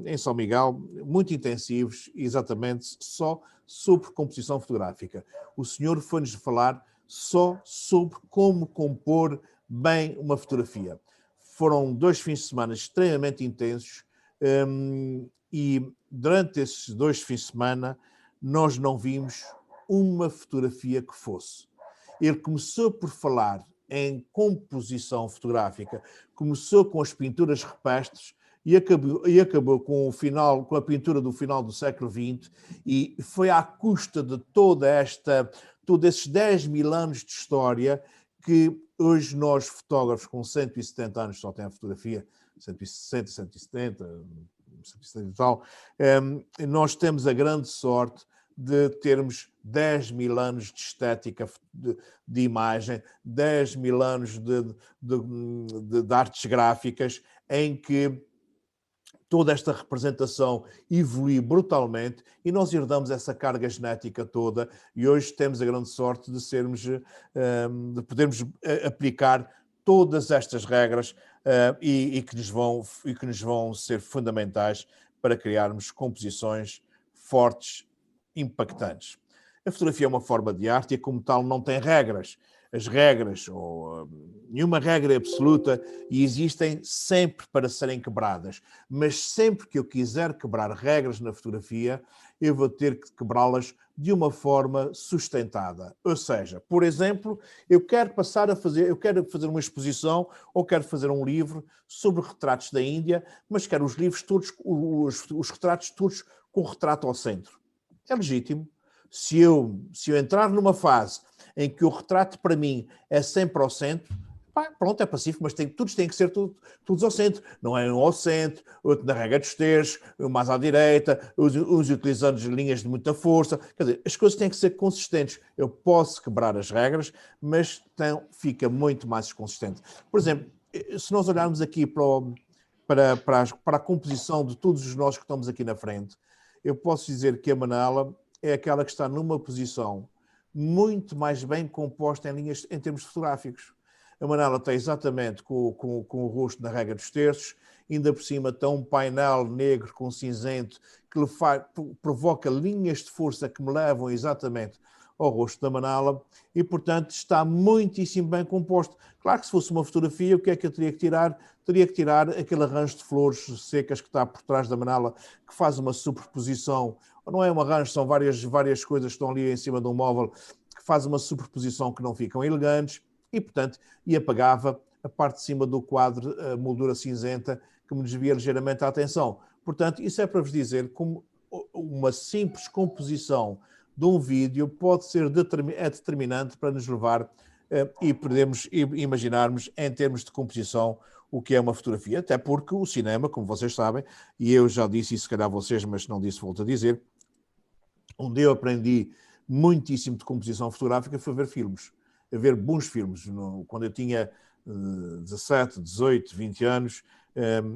em São Miguel, muito intensivos, exatamente só sobre composição fotográfica. O senhor foi-nos falar só sobre como compor bem uma fotografia. Foram 2 fins de semana extremamente intensos e durante esses 2 fins de semana nós não vimos uma fotografia que fosse. Ele começou por falar em composição fotográfica, começou com as pinturas rupestres e acabou com a pintura do final do século XX e foi à custa de todos esses 10.000 anos de história que hoje nós, fotógrafos com 170 anos, só tem a fotografia, 160, 170 e tal, nós temos a grande sorte de termos 10.000 anos de estética de imagem, 10.000 anos de artes gráficas, em que toda esta representação evoluir brutalmente e nós herdamos essa carga genética toda e hoje temos a grande sorte de de podermos aplicar todas estas regras e que nos vão ser fundamentais para criarmos composições fortes, impactantes. A fotografia é uma forma de arte e, como tal, não tem regras. As regras, ou nenhuma regra absoluta, e existem sempre para serem quebradas. Mas sempre que eu quiser quebrar regras na fotografia, eu vou ter que quebrá-las de uma forma sustentada. Ou seja, por exemplo, eu quero fazer uma exposição ou quero fazer um livro sobre retratos da Índia, mas quero os livros todos, os retratos todos com retrato ao centro. É legítimo. Se eu entrar numa fase em que o retrato para mim é sempre ao centro, pronto, é pacífico, mas todos têm que ser todos ao centro. Não é um ao centro, outro na regra dos terços, um mais à direita, uns utilizando linhas de muita força. Quer dizer, as coisas têm que ser consistentes. Eu posso quebrar as regras, mas fica muito mais consistente. Por exemplo, se nós olharmos aqui para a composição de todos os nós que estamos aqui na frente, eu posso dizer que a Manala é aquela que está numa posição muito mais bem composta em termos fotográficos. A Manala está exatamente com o rosto na regra dos terços, ainda por cima está um painel negro com cinzento que lhe provoca linhas de força que me levam exatamente ao rosto da Manala e, portanto, está muitíssimo bem composto. Claro que se fosse uma fotografia, o que é que eu teria que tirar? Teria que tirar aquele arranjo de flores secas que está por trás da Manala, que faz uma superposição. Não é um arranjo, são várias coisas que estão ali em cima de um móvel que faz uma superposição que não ficam elegantes e, portanto, apagava a parte de cima do quadro, a moldura cinzenta, que me desvia ligeiramente a atenção. Portanto, isso é para vos dizer como uma simples composição de um vídeo pode ser determinante para nos levar e podemos imaginarmos em termos de composição o que é uma fotografia, até porque o cinema, como vocês sabem, e eu já disse isso se calhar a vocês, mas se não disse, volto a dizer, onde eu aprendi muitíssimo de composição fotográfica foi ver filmes, a ver bons filmes. Quando eu tinha 17, 18, 20 anos,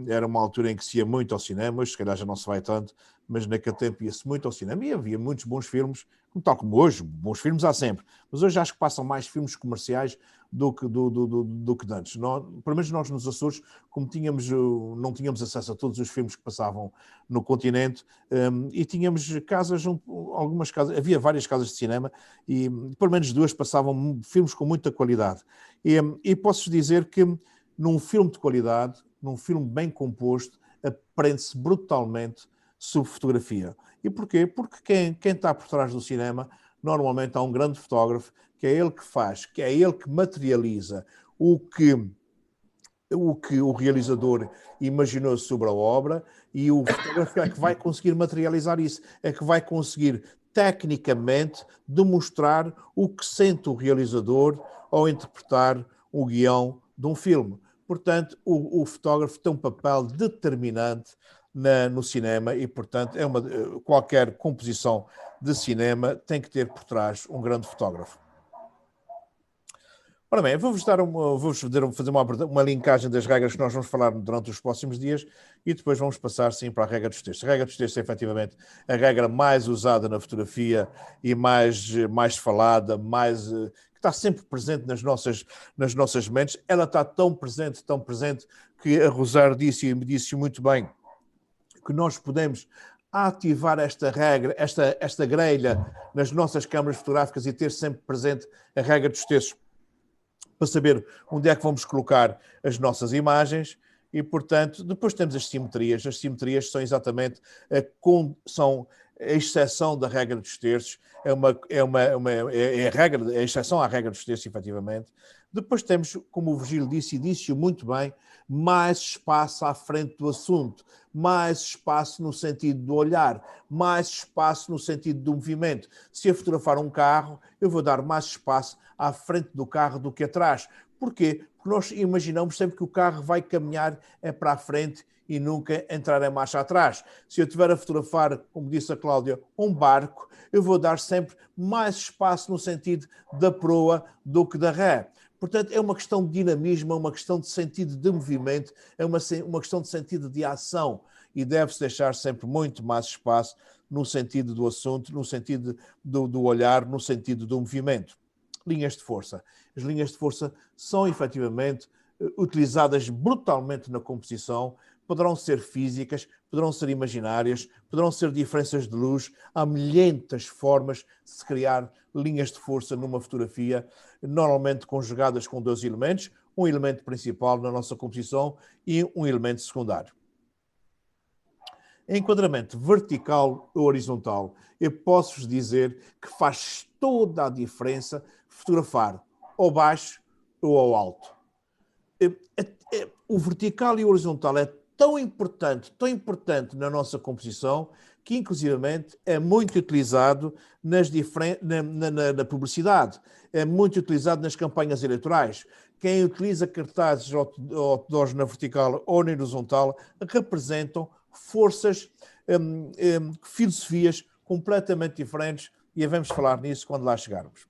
era uma altura em que se ia muito ao cinema, hoje se calhar já não se vai tanto, mas naquele tempo ia-se muito ao cinema e havia muitos bons filmes, tal como hoje, bons filmes há sempre, mas hoje acho que passam mais filmes comerciais do que de antes. Pelo menos nós nos Açores, como não tínhamos acesso a todos os filmes que passavam no continente, e tínhamos algumas casas, havia várias casas de cinema e pelo menos duas passavam filmes com muita qualidade. E posso dizer que num filme de qualidade, num filme bem composto, aprende-se brutalmente sobre fotografia. E porquê? Porque quem está por trás do cinema, normalmente há um grande fotógrafo, que é ele que faz, que é ele que materializa o que o realizador imaginou sobre a obra, e o fotógrafo é que vai conseguir materializar isso, é que vai conseguir tecnicamente demonstrar o que sente o realizador ao interpretar o guião de um filme. Portanto, o fotógrafo tem um papel determinante no cinema e, portanto, qualquer composição de cinema tem que ter por trás um grande fotógrafo. Ora bem, vou-vos fazer uma linkagem das regras que nós vamos falar durante os próximos dias e depois vamos passar, sim, para a regra dos textos. A regra dos textos é, efetivamente, a regra mais usada na fotografia e mais falada, que está sempre presente nas nossas mentes. Ela está tão presente, que a Rosário me disse muito bem, que nós podemos ativar esta regra, esta grelha nas nossas câmaras fotográficas e ter sempre presente a regra dos terços para saber onde é que vamos colocar as nossas imagens e, portanto, depois temos as simetrias. As simetrias são exatamente a exceção da regra dos terços, a exceção à regra dos terços, efetivamente. Depois temos, como o Virgílio disse muito bem, mais espaço à frente do assunto, mais espaço no sentido do olhar, mais espaço no sentido do movimento. Se eu fotografar um carro, eu vou dar mais espaço à frente do carro do que atrás. Porquê? Porque nós imaginamos sempre que o carro vai caminhar para a frente e nunca entrar em marcha atrás. Se eu estiver a fotografar, como disse a Cláudia, um barco, eu vou dar sempre mais espaço no sentido da proa do que da ré. Portanto, é uma questão de dinamismo, é uma questão de sentido de movimento, é uma questão de sentido de ação. e deve-se deixar sempre muito mais espaço no sentido do assunto, no sentido do olhar, no sentido do movimento. Linhas de força. As linhas de força são efetivamente utilizadas brutalmente na composição, poderão ser físicas, poderão ser imaginárias, poderão ser diferenças de luz. Há milhentas formas de se criar linhas de força numa fotografia, normalmente conjugadas com 2 elementos, um elemento principal na nossa composição e um elemento secundário. Enquadramento vertical ou horizontal. Eu posso-vos dizer que faz toda a diferença fotografar ao baixo ou ao alto. O vertical e o horizontal é tão importante na nossa composição, que inclusivamente é muito utilizado na publicidade, é muito utilizado nas campanhas eleitorais. Quem utiliza cartazes outdoors na vertical ou na horizontal representam forças, filosofias completamente diferentes, e vamos falar nisso quando lá chegarmos.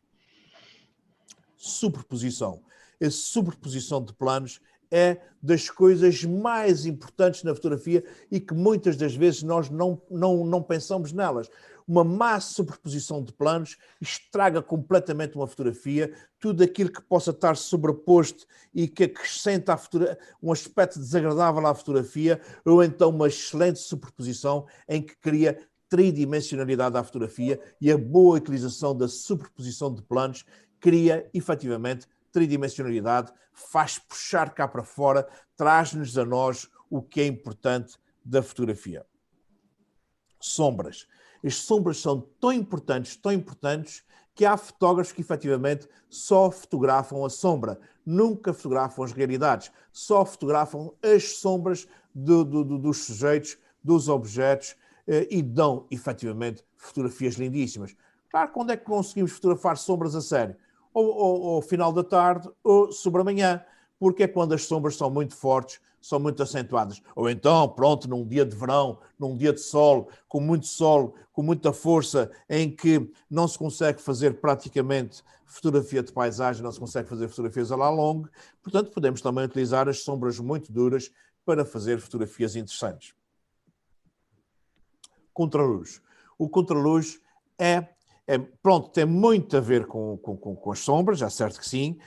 Superposição. A superposição de planos é das coisas mais importantes na fotografia e que muitas das vezes nós não pensamos nelas. Uma má superposição de planos estraga completamente uma fotografia, tudo aquilo que possa estar sobreposto e que acrescenta um aspecto desagradável à fotografia, ou então uma excelente superposição em que cria tridimensionalidade à fotografia, e a boa utilização da superposição de planos cria efetivamente tridimensionalidade, faz puxar cá para fora, traz-nos a nós o que é importante da fotografia. Sombras. As sombras são tão importantes, que há fotógrafos que efetivamente só fotografam a sombra, nunca fotografam as realidades, só fotografam as sombras dos sujeitos, dos objetos, e dão efetivamente fotografias lindíssimas. Claro, quando é que conseguimos fotografar sombras a sério? Ou ao final da tarde, ou sobre a manhã, porque é quando as sombras são muito fortes, são muito acentuadas. Ou então, pronto, num dia de verão, num dia de sol, com muita força, em que não se consegue fazer praticamente fotografia de paisagem, não se consegue fazer fotografias a la longue, portanto, podemos também utilizar as sombras muito duras para fazer fotografias interessantes. Contraluz. O contraluz pronto, tem muito a ver com as sombras, já certo que sim,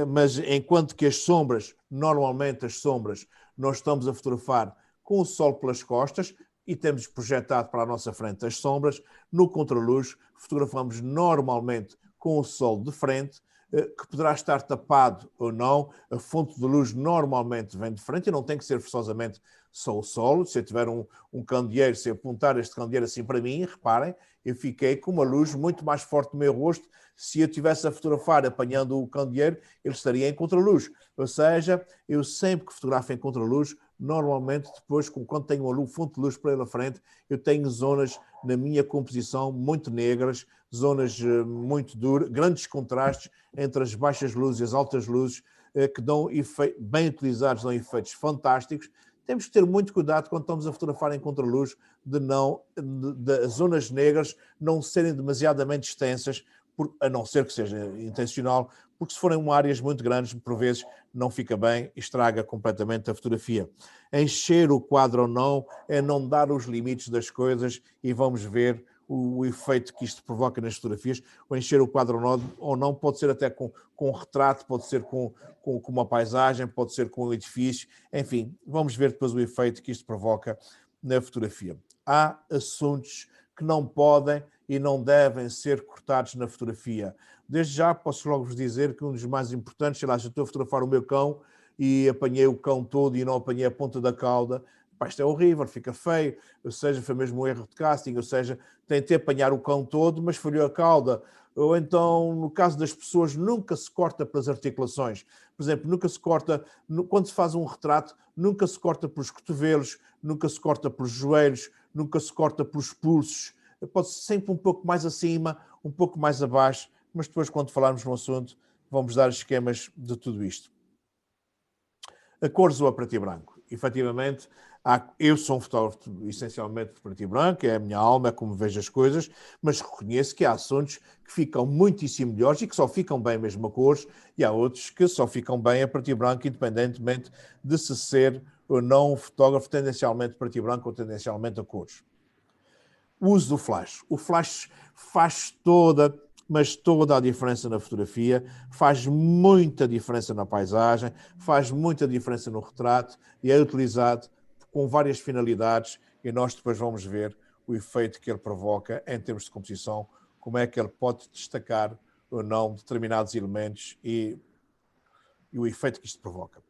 mas enquanto que as sombras, normalmente as sombras, nós estamos a fotografar com o sol pelas costas e temos projetado para a nossa frente as sombras, no contraluz fotografamos normalmente com o sol de frente, que poderá estar tapado ou não, a fonte de luz normalmente vem de frente e não tem que ser forçosamente só o sol. Se eu tiver um candeeiro, se eu apontar este candeeiro assim para mim, reparem, eu fiquei com uma luz muito mais forte no meu rosto. Se eu estivesse a fotografar apanhando o candeeiro, ele estaria em contraluz. Ou seja, eu sempre que fotografo em contraluz, normalmente depois, quando tenho uma fonte de luz pela frente, eu tenho zonas na minha composição muito negras, zonas muito duras, grandes contrastes entre as baixas luzes e as altas luzes, que dão bem utilizados, dão efeitos fantásticos. Temos que ter muito cuidado quando estamos a fotografar em contraluz de zonas negras não serem demasiadamente extensas, a não ser que seja intencional, porque se forem áreas muito grandes, por vezes não fica bem, estraga completamente a fotografia. Encher o quadro ou não é não dar os limites das coisas, e vamos ver o efeito que isto provoca nas fotografias. O encher o quadro ou não pode ser até com um retrato, pode ser com uma paisagem, pode ser com um edifício, enfim, vamos ver depois o efeito que isto provoca na fotografia. Há assuntos que não podem e não devem ser cortados na fotografia. Desde já posso logo vos dizer que um dos mais importantes, sei lá, se eu estou a fotografar o meu cão e apanhei o cão todo e não apanhei a ponta da cauda, isto é horrível, fica feio, ou seja, foi mesmo um erro de casting, ou seja, tentei apanhar o cão todo, mas falhou a cauda. Ou então, no caso das pessoas, nunca se corta pelas articulações. Por exemplo, nunca se corta, quando se faz um retrato, nunca se corta pelos cotovelos, nunca se corta pelos joelhos, nunca se corta pelos pulsos. Pode ser sempre um pouco mais acima, um pouco mais abaixo, mas depois, quando falarmos no assunto, vamos dar esquemas de tudo isto. A cores ou a preto e branco. Efetivamente, Eu sou um fotógrafo essencialmente de preto e branco, é a minha alma, é como vejo as coisas, mas reconheço que há assuntos que ficam muitíssimo melhores e que só ficam bem mesmo a cores, e há outros que só ficam bem a preto e branco, independentemente de se ser ou não um fotógrafo tendencialmente preto e branco ou tendencialmente a cores. O uso do flash. O flash faz mas toda a diferença na fotografia, faz muita diferença na paisagem, faz muita diferença no retrato e é utilizado com várias finalidades e nós depois vamos ver o efeito que ele provoca em termos de composição, como é que ele pode destacar ou não determinados elementos e o efeito que isto provoca.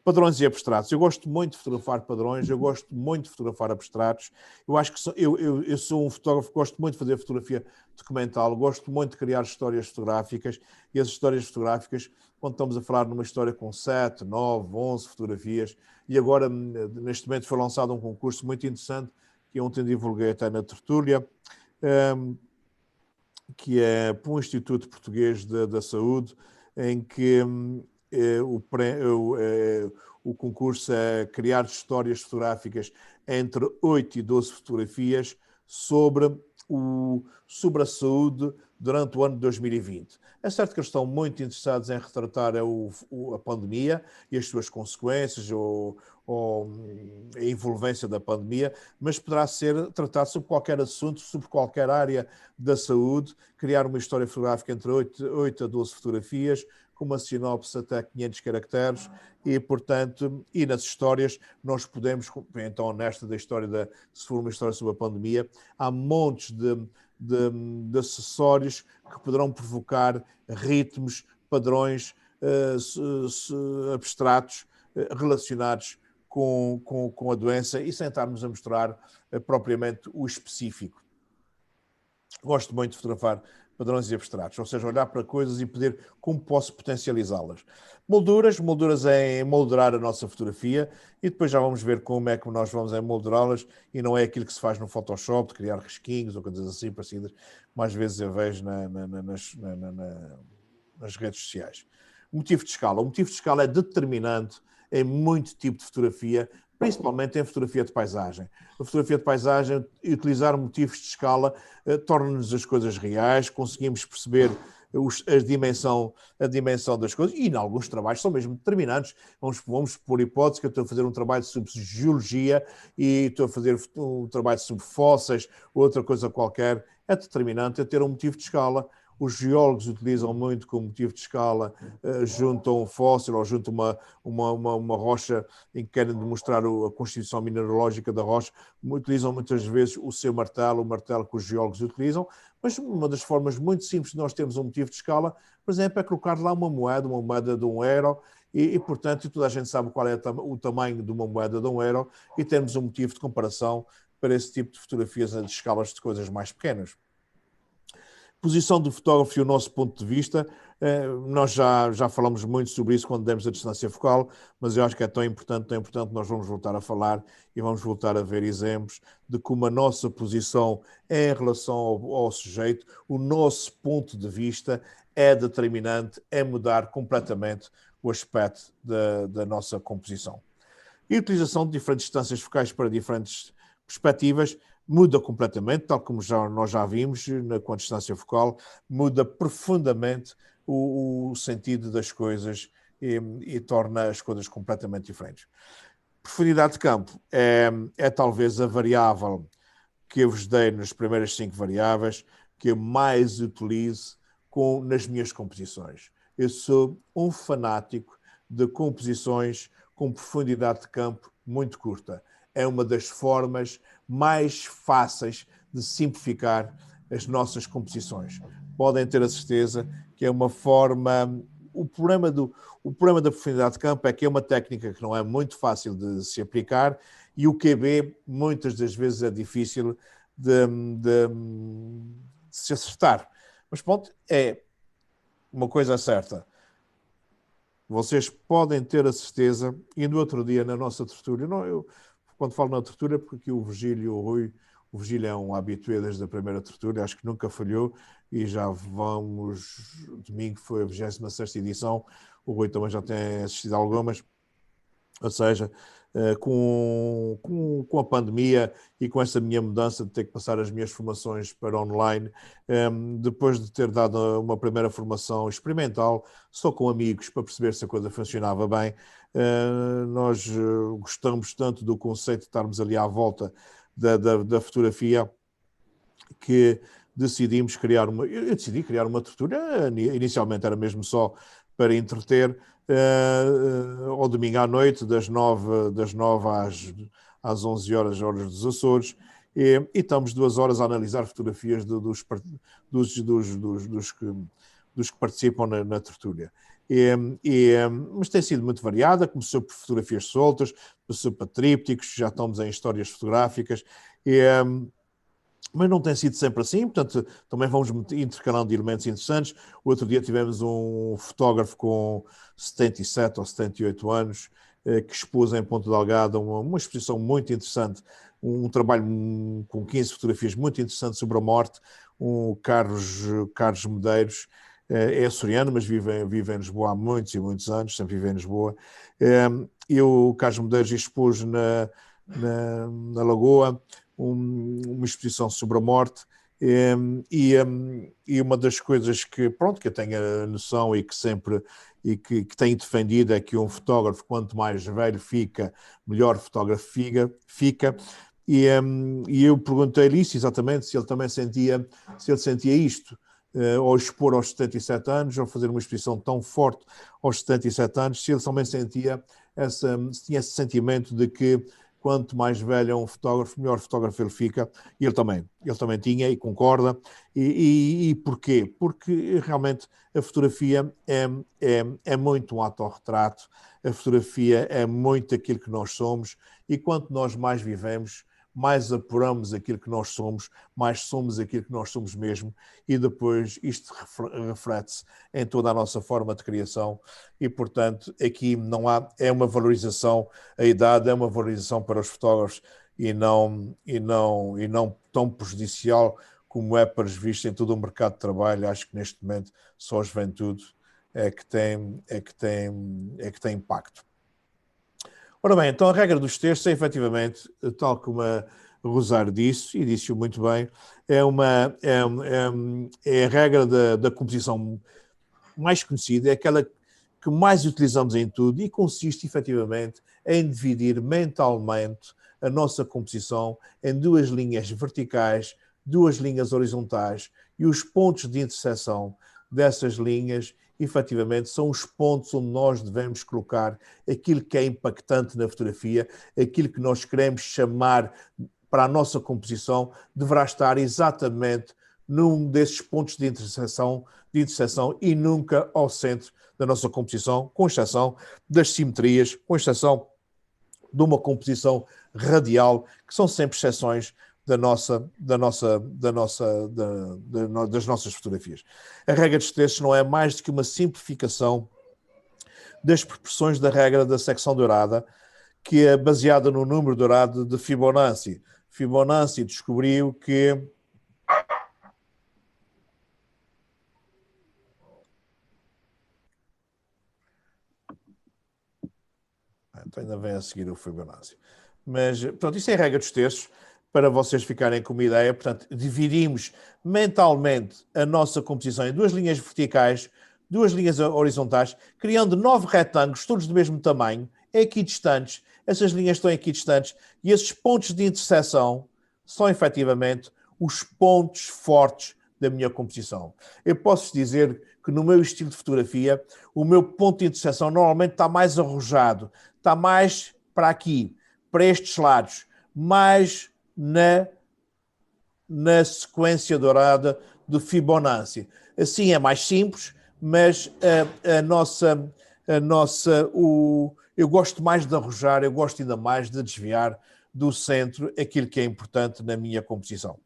Padrões e abstratos. Eu gosto muito de fotografar padrões, eu gosto muito de fotografar abstratos. Eu acho que eu sou um fotógrafo que gosto muito de fazer fotografia documental, gosto muito de criar histórias fotográficas, e as histórias fotográficas, quando estamos a falar numa história com 7, 9, 11 fotografias, e agora, neste momento, foi lançado um concurso muito interessante, que ontem divulguei até na tertúlia, que é para o Instituto Português da Saúde, em que o concurso é criar histórias fotográficas entre 8 e 12 fotografias sobre a saúde durante o ano de 2020. É certo que eles estão muito interessados em retratar a pandemia e as suas consequências ou a envolvência da pandemia, mas poderá ser tratado sobre qualquer assunto, sobre qualquer área da saúde, criar uma história fotográfica entre 8 a 12 fotografias, com uma sinopse até 500 caracteres e, portanto, e nas histórias nós podemos, então, nesta da história, se for uma história sobre a pandemia, há montes de acessórios que poderão provocar ritmos, padrões abstratos relacionados com a doença e sem estarmos a mostrar propriamente o específico. Gosto muito de fotografar padrões e abstratos, ou seja, olhar para coisas e poder como posso potencializá-las. Molduras é moldurar a nossa fotografia e depois já vamos ver como é que nós vamos moldurá-las e não é aquilo que se faz no Photoshop, de criar risquinhos ou coisas assim parecidas, mais vezes eu vejo nas redes sociais. O motivo de escala. O motivo de escala é determinante em muito tipo de fotografia, principalmente em fotografia de paisagem. A fotografia de paisagem, utilizar motivos de escala, torna-nos as coisas reais, conseguimos perceber a dimensão das coisas e, em alguns trabalhos, são mesmo determinantes. Vamos por hipótese que eu estou a fazer um trabalho sobre geologia e estou a fazer um trabalho sobre fósseis ou outra coisa qualquer. É determinante ter um motivo de escala. Os geólogos utilizam muito como motivo de escala, juntam um fóssil ou juntam uma rocha em que querem demonstrar a constituição mineralógica da rocha, utilizam muitas vezes o seu martelo, o martelo que os geólogos utilizam, mas uma das formas muito simples de nós termos um motivo de escala, por exemplo, é colocar lá uma moeda de €1 e portanto, toda a gente sabe qual é o tamanho de uma moeda de €1 e temos um motivo de comparação para esse tipo de fotografias de escalas de coisas mais pequenas. Posição do fotógrafo e o nosso ponto de vista, nós já falamos muito sobre isso quando demos a distância focal, mas eu acho que é tão importante, nós vamos voltar a falar e vamos voltar a ver exemplos de como a nossa posição em relação ao sujeito, o nosso ponto de vista é determinante, é mudar completamente o aspecto da nossa composição. E a utilização de diferentes distâncias focais para diferentes perspectivas muda completamente, tal como nós já vimos com a distância focal, muda profundamente o sentido das coisas e torna as coisas completamente diferentes. Profundidade de campo é talvez a variável que eu vos dei nas primeiras 5 variáveis que eu mais utilizo nas minhas composições. Eu sou um fanático de composições com profundidade de campo muito curta. É uma das formas mais fáceis de simplificar as nossas composições. Podem ter a certeza que é uma forma... O problema da profundidade de campo é que é uma técnica que não é muito fácil de se aplicar e o QB muitas das vezes é difícil de se acertar. Mas pronto, é uma coisa certa. Vocês podem ter a certeza, e no outro dia na nossa tertúlia, quando falo na tertúlia, porque aqui o Virgílio e o Rui, o Virgílio é um habitué desde a primeira tertúlia, acho que nunca falhou, e já vamos, domingo foi a 26ª edição, o Rui também já tem assistido a algumas, ou seja, com a pandemia e com essa minha mudança de ter que passar as minhas formações para online, depois de ter dado uma primeira formação experimental, só com amigos, para perceber se a coisa funcionava bem, nós gostamos tanto do conceito de estarmos ali à volta da fotografia que decidimos criar eu decidi criar uma tertúlia. Inicialmente era mesmo só para entreter, ao domingo à noite, das 9 às 11 horas dos Açores, e estamos 2 horas a analisar fotografias dos que participam na tertúlia. Mas tem sido muito variada, começou por fotografias soltas, passou para trípticos, já estamos em histórias fotográficas, mas não tem sido sempre assim, portanto também vamos intercalando elementos interessantes. O outro dia tivemos um fotógrafo com 77 ou 78 anos que expôs em Ponta Delgada uma exposição muito interessante, um trabalho com 15 fotografias muito interessante sobre a morte, o Carlos Medeiros. É açoriano, mas vive em Lisboa há muitos e muitos anos, sempre vive em Lisboa. E o Carlos Medeiros expôs na Lagoa uma exposição sobre a morte, e uma das coisas que eu tenho a noção e que tenho defendido é que um fotógrafo, quanto mais velho fica, melhor fotógrafo fica. E eu perguntei-lhe isso exatamente, se ele sentia isto, ao expor aos 77 anos, ou fazer uma exposição tão forte aos 77 anos, se ele também tinha esse sentimento de que quanto mais velho é um fotógrafo, melhor fotógrafo ele fica. E ele também tinha e concorda. E porquê? Porque realmente a fotografia é muito um autorretrato, a fotografia é muito aquilo que nós somos, e quanto nós mais vivemos, mais apuramos aquilo que nós somos, mais somos aquilo que nós somos mesmo, e depois isto reflete-se em toda a nossa forma de criação. E, portanto, aqui não há, é uma valorização, a idade é uma valorização para os fotógrafos e não tão prejudicial como é para os vistos em todo o mercado de trabalho. Acho que neste momento só a juventude é que tem impacto. Ora bem, então a regra dos textos é efetivamente, tal como a Rosário disse, e disse-o muito bem, é a regra da composição mais conhecida, é aquela que mais utilizamos em tudo, e consiste efetivamente em dividir mentalmente a nossa composição em 2 linhas verticais, 2 linhas horizontais, e os pontos de interseção dessas linhas efetivamente são os pontos onde nós devemos colocar aquilo que é impactante na fotografia, aquilo que nós queremos chamar para a nossa composição, deverá estar exatamente num desses pontos de interseção e nunca ao centro da nossa composição, com exceção das simetrias, com exceção de uma composição radial, que são sempre exceções das nossas fotografias. A regra dos textos não é mais do que uma simplificação das proporções da regra da secção dourada, que é baseada no número dourado de Fibonacci. Fibonacci descobriu que então ainda vem a seguir o Fibonacci. Mas, pronto, isso é a regra dos textos, para vocês ficarem com uma ideia. Portanto, dividimos mentalmente a nossa composição em 2 linhas verticais, 2 linhas horizontais, criando 9 retângulos, todos do mesmo tamanho, equidistantes. Essas linhas estão equidistantes, e esses pontos de interseção são efetivamente os pontos fortes da minha composição. Eu posso dizer que no meu estilo de fotografia, o meu ponto de interseção normalmente está mais arrojado, está mais para aqui, para estes lados, mais na sequência dourada do Fibonacci. Assim é mais simples, mas eu gosto mais de arrojar, eu gosto ainda mais de desviar do centro aquilo que é importante na minha composição.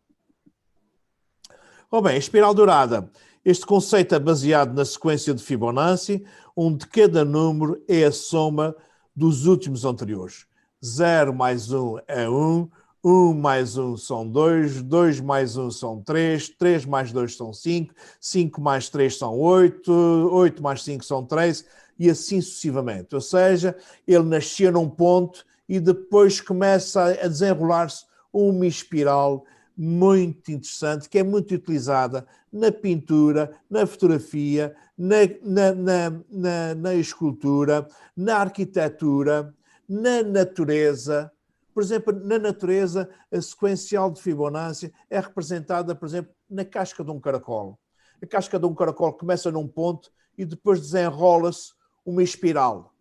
Bem, a espiral dourada. Este conceito é baseado na sequência de Fibonacci, onde cada número é a soma dos últimos anteriores. 0 mais 1 é 1, 1 mais 1 são 2, 2 mais 1 são 3, 3 mais 2 são 5, 5 mais 3 são 8, 8 mais 5 são 13, e assim sucessivamente. Ou seja, ele nascia num ponto e depois começa a desenrolar-se uma espiral muito interessante, que é muito utilizada na pintura, na fotografia, na escultura, na arquitetura, na natureza. Por exemplo, na natureza, a sequencial de Fibonacci é representada, por exemplo, na casca de um caracol. A casca de um caracol começa num ponto e depois desenrola-se uma espiral.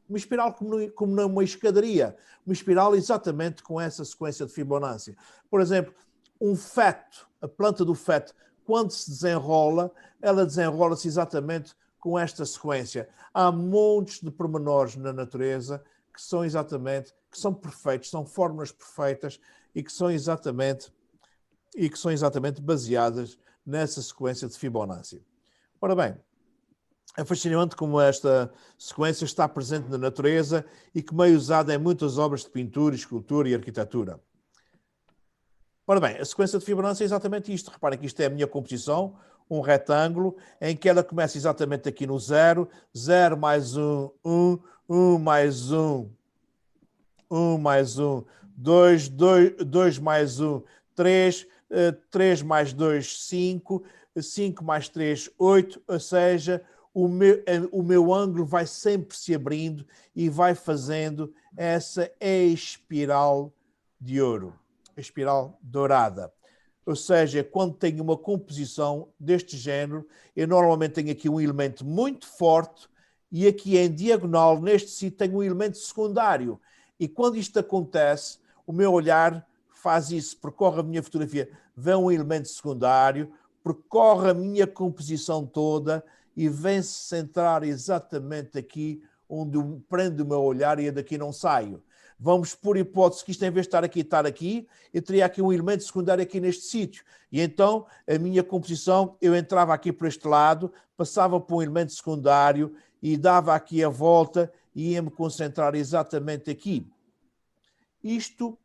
Uma espiral como numa escadaria. Uma espiral exatamente com essa sequência de Fibonacci. Por exemplo, um feto, a planta do feto, quando se desenrola, ela desenrola-se exatamente com esta sequência. Há montes de pormenores na natureza que são perfeitos, são fórmulas perfeitas e que são exatamente baseadas nessa sequência de Fibonacci. Ora bem, é fascinante como esta sequência está presente na natureza e que é usada em muitas obras de pintura, escultura e arquitetura. Ora bem, a sequência de Fibonacci é exatamente isto. Reparem que isto é a minha composição, um retângulo, em que ela começa exatamente aqui no 0, 0 mais 1, 1, 1 mais 1, 1 mais 1, 2, 2 mais 1, 3, 3 mais 2, 5, 5 mais 3, 8, ou seja, o meu ângulo vai sempre se abrindo e vai fazendo essa espiral de ouro, a espiral dourada. Ou seja, quando tenho uma composição deste género, eu normalmente tenho aqui um elemento muito forte e aqui em diagonal, neste sítio, tenho um elemento secundário. E quando isto acontece, o meu olhar faz isso, percorre a minha fotografia, vê um elemento secundário, percorre a minha composição toda e vem-se centrar exatamente aqui onde prende o meu olhar e daqui não saio. Vamos por hipótese que isto, em vez de estar aqui, eu teria aqui um elemento secundário aqui neste sítio. E então, a minha composição, eu entrava aqui por este lado, passava por um elemento secundário e dava aqui a volta e ia-me concentrar exatamente aqui. Isto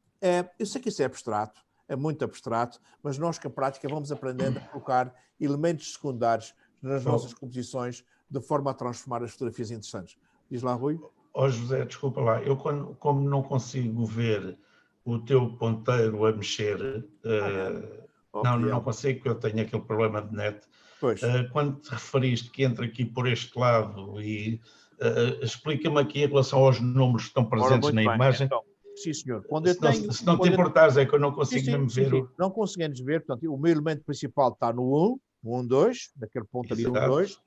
eu sei que isso é abstrato, é muito abstrato, mas nós, com a prática, vamos aprendendo a colocar elementos secundários nas nossas composições de forma a transformar as fotografias interessantes. Diz lá, Rui. José, desculpa lá, eu como não consigo ver o teu ponteiro a mexer, não consigo, porque eu tenho aquele problema de net. Quando te referiste que entra aqui por este lado e explica-me aqui em relação aos números que estão presentes na imagem. Então, sim, senhor. Se não te importares, é que eu não consigo mesmo ver. Sim. Não conseguimos ver, portanto, o meu elemento principal está no 1, 1, 2, naquele ponto ali, 1, 2.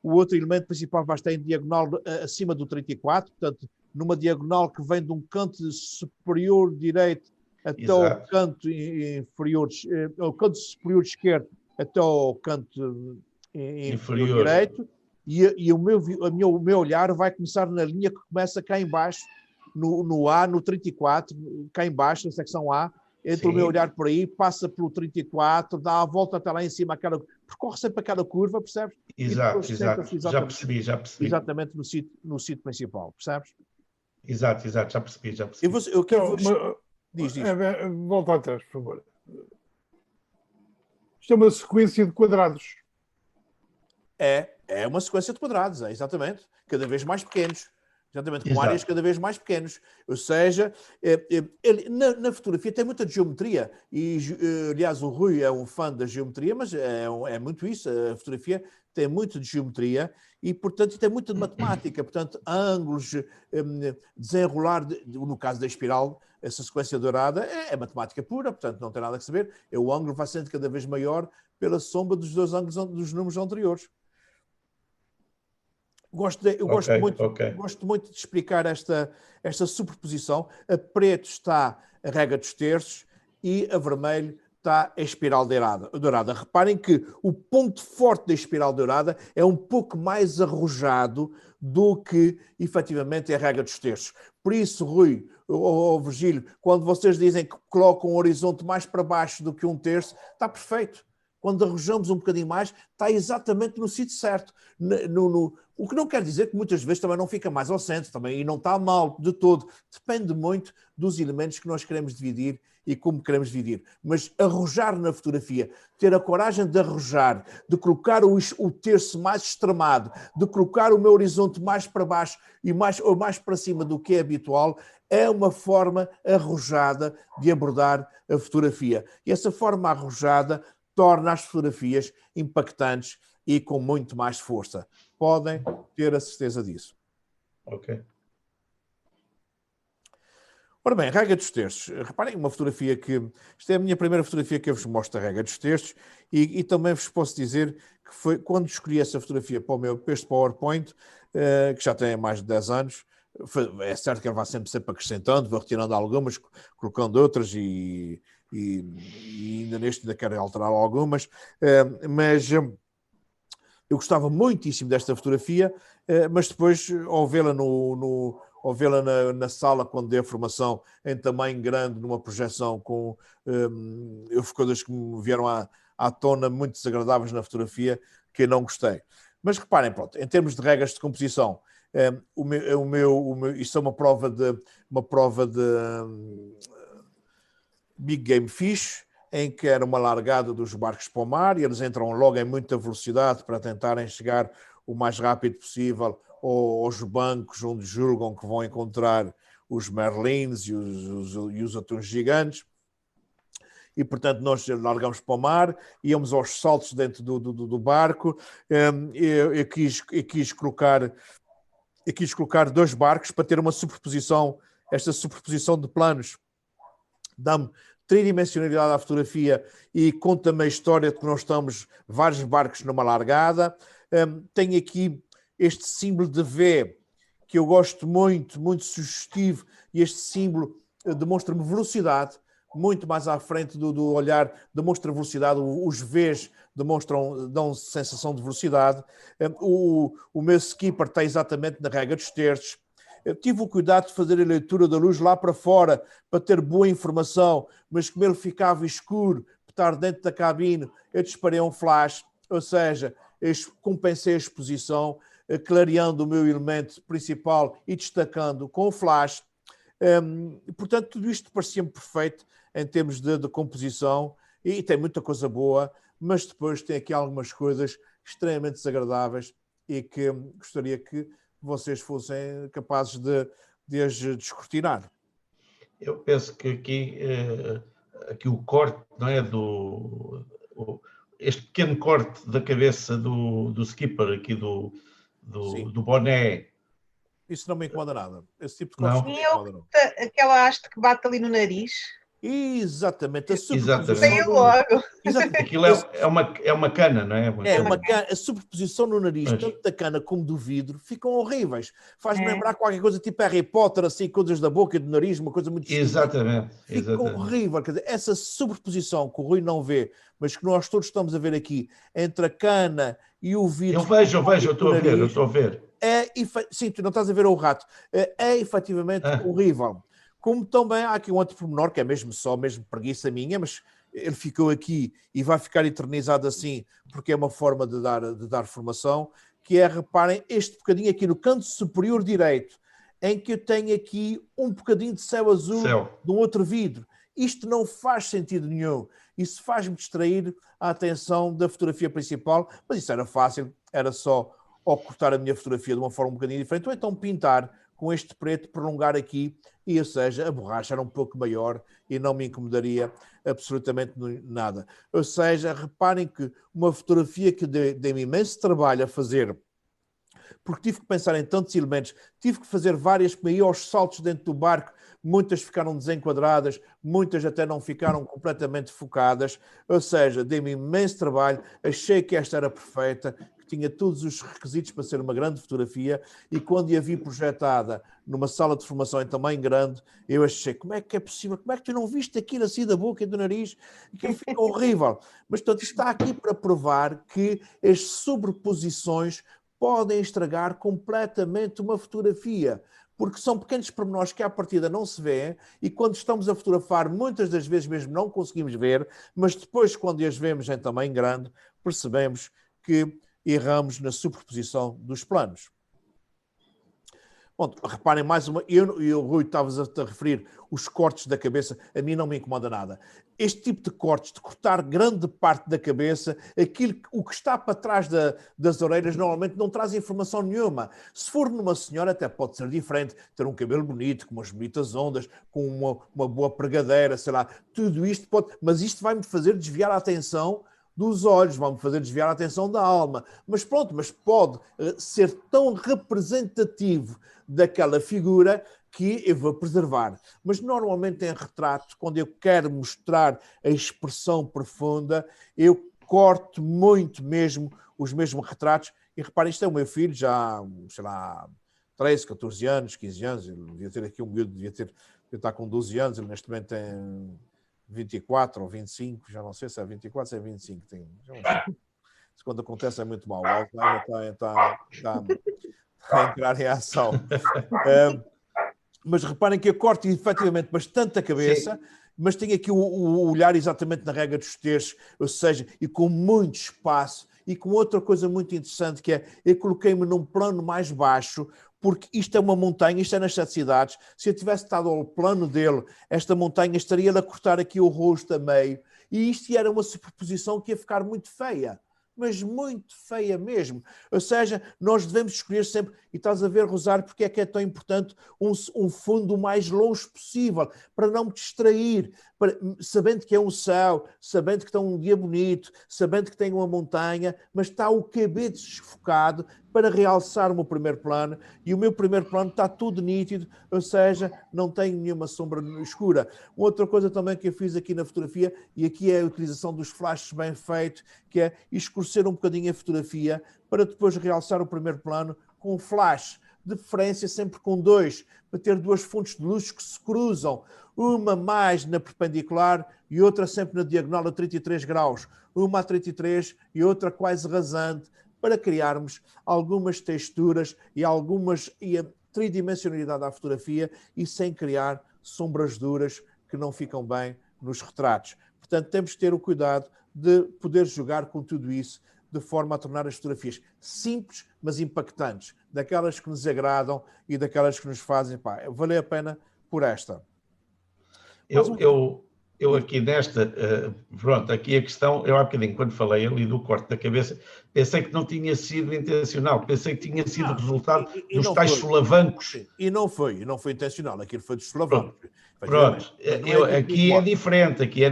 O outro elemento principal vai estar em diagonal acima do 34, portanto, numa diagonal que vem de um canto superior direito até o canto inferior, o canto superior esquerdo até o canto inferior direito, e o meu olhar vai começar na linha que começa cá em baixo, no A, no 34, cá em baixo, na secção A, entra o meu olhar por aí, passa pelo 34, dá a volta até lá em cima, percorre sempre aquela curva, percebes? Exato. Já percebi. Exatamente no sítio principal, percebes? Exato, já percebi. Diz. Volta atrás, por favor. Isto é uma sequência de quadrados. É uma sequência de quadrados, exatamente. Cada vez mais pequenos. Exatamente, com áreas cada vez mais pequenas. Ou seja, na fotografia tem muita geometria. E, aliás, o Rui é um fã da geometria, mas é muito isso. A fotografia tem muito de geometria e, portanto, tem muito de matemática. Portanto, ângulos, desenrolar, no caso da espiral, essa sequência dourada é matemática pura, portanto, não tem nada a saber. O ângulo vai sendo cada vez maior pela sombra dos dois ângulos dos números anteriores. Eu gosto muito de explicar esta superposição. A preto está a regra dos terços e a vermelho está a espiral dourada. Reparem que o ponto forte da espiral dourada é um pouco mais arrojado do que, efetivamente, a regra dos terços. Por isso, Rui ou Virgílio, quando vocês dizem que colocam um horizonte mais para baixo do que um terço, está perfeito. quando arrojamos um bocadinho mais, está exatamente no sítio certo. O que não quer dizer que muitas vezes também não fica mais ao centro, também, e não está mal de todo. Depende muito dos elementos que nós queremos dividir e como queremos dividir. Mas arrojar na fotografia, ter a coragem de arrojar, de colocar o terço mais extremado, de colocar o meu horizonte mais para baixo ou mais para cima do que é habitual, é uma forma arrojada de abordar a fotografia. E essa forma arrojada torna as fotografias impactantes e com muito mais força. Podem ter a certeza disso. Ok. Ora bem, regra dos terços. Reparem, uma fotografia que... Esta é a minha primeira fotografia que eu vos mostro a regra dos terços e também vos posso dizer que foi quando escolhi essa fotografia para este PowerPoint, que já tem mais de 10 anos, é certo que ele vai sempre acrescentando, vou retirando algumas, colocando outras e ainda neste ainda quero alterar algumas, mas eu gostava muitíssimo desta fotografia, mas depois ao vê-la ao vê-la na sala quando dei a formação em tamanho grande, numa projeção com coisas que me vieram à tona muito desagradáveis na fotografia que eu não gostei. Mas reparem, pronto, em termos de regras de composição, isto é uma prova de Big Game Fish, em que era uma largada dos barcos para o mar e eles entram logo em muita velocidade para tentarem chegar o mais rápido possível aos bancos onde julgam que vão encontrar os merlins e os atuns gigantes. E, portanto, nós largamos para o mar, íamos aos saltos dentro do barco. Eu quis colocar 2 barcos para ter uma superposição. Esta superposição de planos dá-me tridimensionalidade à fotografia e conta-me a história de que nós estamos vários barcos numa largada. Tenho aqui este símbolo de V, que eu gosto muito, muito sugestivo, e este símbolo demonstra-me velocidade, muito mais à frente do olhar, demonstra velocidade, os Vs dão sensação de velocidade. O meu skipper está exatamente na regra dos terços. Eu tive o cuidado de fazer a leitura da luz lá para fora, para ter boa informação, mas como ele ficava escuro, por estar dentro da cabine, eu disparei um flash, ou seja, compensei a exposição, clareando o meu elemento principal e destacando com o flash. Portanto, tudo isto parecia-me perfeito em termos de composição e tem muita coisa boa, mas depois tem aqui algumas coisas extremamente desagradáveis e que gostaria que vocês fossem capazes de as descortinar. Eu penso que aqui o corte, não é, este pequeno corte da cabeça do skipper, aqui do boné. Isso não me incomoda nada. Esse tipo de cortes não me incomoda, não. Aquela haste que bate ali no nariz. Exatamente. Saiu logo. Exatamente. Aquilo é uma cana, não é? A superposição no nariz, tanto da cana como do vidro, ficam horríveis. Faz-me lembrar qualquer coisa tipo Harry Potter, assim, coisas da boca e do nariz, uma coisa muito... Exatamente. Fica horrível. Quer dizer, essa superposição que o Rui não vê, mas que nós todos estamos a ver aqui, entre a cana e o vidro... Eu vejo, eu estou a ver. Sim, tu não estás a ver o rato. É efetivamente horrível. Como também há aqui um outro pormenor, que é mesmo preguiça minha, mas ele ficou aqui e vai ficar eternizado assim, porque é uma forma de dar formação, que é, reparem, este bocadinho aqui no canto superior direito, em que eu tenho aqui um bocadinho de céu azul de um outro vidro. Isto não faz sentido nenhum. Isso faz-me distrair a atenção da fotografia principal, mas isso era fácil, era só cortar a minha fotografia de uma forma um bocadinho diferente, ou então pintar com este preto, prolongar aqui, e ou seja, a borracha era um pouco maior e não me incomodaria absolutamente nada. Ou seja, reparem que uma fotografia que dei-me imenso trabalho a fazer, porque tive que pensar em tantos elementos, tive que fazer vários maiores saltos dentro do barco, muitas ficaram desenquadradas, muitas até não ficaram completamente focadas, ou seja, dei-me imenso trabalho, achei que esta era perfeita, tinha todos os requisitos para ser uma grande fotografia, e quando a vi projetada numa sala de formação em tamanho grande, eu achei, como é que é possível? Como é que tu não viste aquilo assim da boca e do nariz? Aquilo fica horrível. Mas, portanto, está aqui para provar que as sobreposições podem estragar completamente uma fotografia, porque são pequenos pormenores que à partida não se vêem e quando estamos a fotografar, muitas das vezes mesmo não conseguimos ver, mas depois, quando as vemos em tamanho grande, percebemos que erramos na superposição dos planos. Bom, reparem mais uma, eu Rui, estavas a referir os cortes da cabeça, a mim não me incomoda nada. Este tipo de cortes, de cortar grande parte da cabeça, o que está para trás das orelhas normalmente não traz informação nenhuma. Se for numa senhora até pode ser diferente, ter um cabelo bonito, com umas bonitas ondas, com uma boa pregadeira, sei lá, tudo isto pode, mas isto vai-me fazer desviar a atenção dos olhos, vai-me fazer desviar a atenção da alma. Mas pronto, mas pode ser tão representativo daquela figura que eu vou preservar. Mas normalmente em retrato, quando eu quero mostrar a expressão profunda, eu corto muito mesmo os mesmos retratos. E reparem, isto é o meu filho, já, sei lá, 13, 14 anos, 15 anos, ele devia ter aqui um miúdo, devia estar com 12 anos, ele neste momento tem 24 ou 25, já não sei se é 24, se é 25. Isso quando acontece é muito mal. O Alzheimer está a entrar em ação. Mas reparem que eu corto efetivamente bastante a cabeça, sim, mas tenho aqui o olhar exatamente na regra dos terços, ou seja, e com muito espaço. E com outra coisa muito interessante que é, eu coloquei-me num plano mais baixo, porque isto é uma montanha, isto é nas 7 cidades. Se eu tivesse estado ao plano dele, esta montanha estaria a cortar aqui o rosto a meio. E isto era uma superposição que ia ficar muito feia. Mas muito feia mesmo. Ou seja, nós devemos escolher sempre, e estás a ver, Rosário, porque é que é tão importante um fundo o mais longe possível, para não me distrair, sabendo que é um céu, sabendo que está um dia bonito, sabendo que tem uma montanha, mas está o cabelo desfocado para realçar o meu primeiro plano, e o meu primeiro plano está tudo nítido, ou seja, não tem nenhuma sombra escura. Outra coisa também que eu fiz aqui na fotografia, e aqui é a utilização dos flashes bem feito, que é escurecer um bocadinho a fotografia, para depois realçar o primeiro plano com flash, de preferência sempre com 2, para ter 2 fontes de luz que se cruzam, uma mais na perpendicular e outra sempre na diagonal a 33 graus, uma a 33 e outra quase rasante, para criarmos algumas texturas e a tridimensionalidade à fotografia e sem criar sombras duras que não ficam bem nos retratos. Portanto, temos que ter o cuidado de poder jogar com tudo isso de forma a tornar as fotografias simples, mas impactantes, daquelas que nos agradam e daquelas que nos fazem, valer a pena por esta. Eu aqui nesta, pronto, aqui a questão, eu há bocadinho, quando falei ali do corte da cabeça, pensei que não tinha sido intencional, pensei que tinha sido resultado dos tais solavancos. E não foi intencional, aquilo foi dos solavancos. Pronto, aqui é diferente, aqui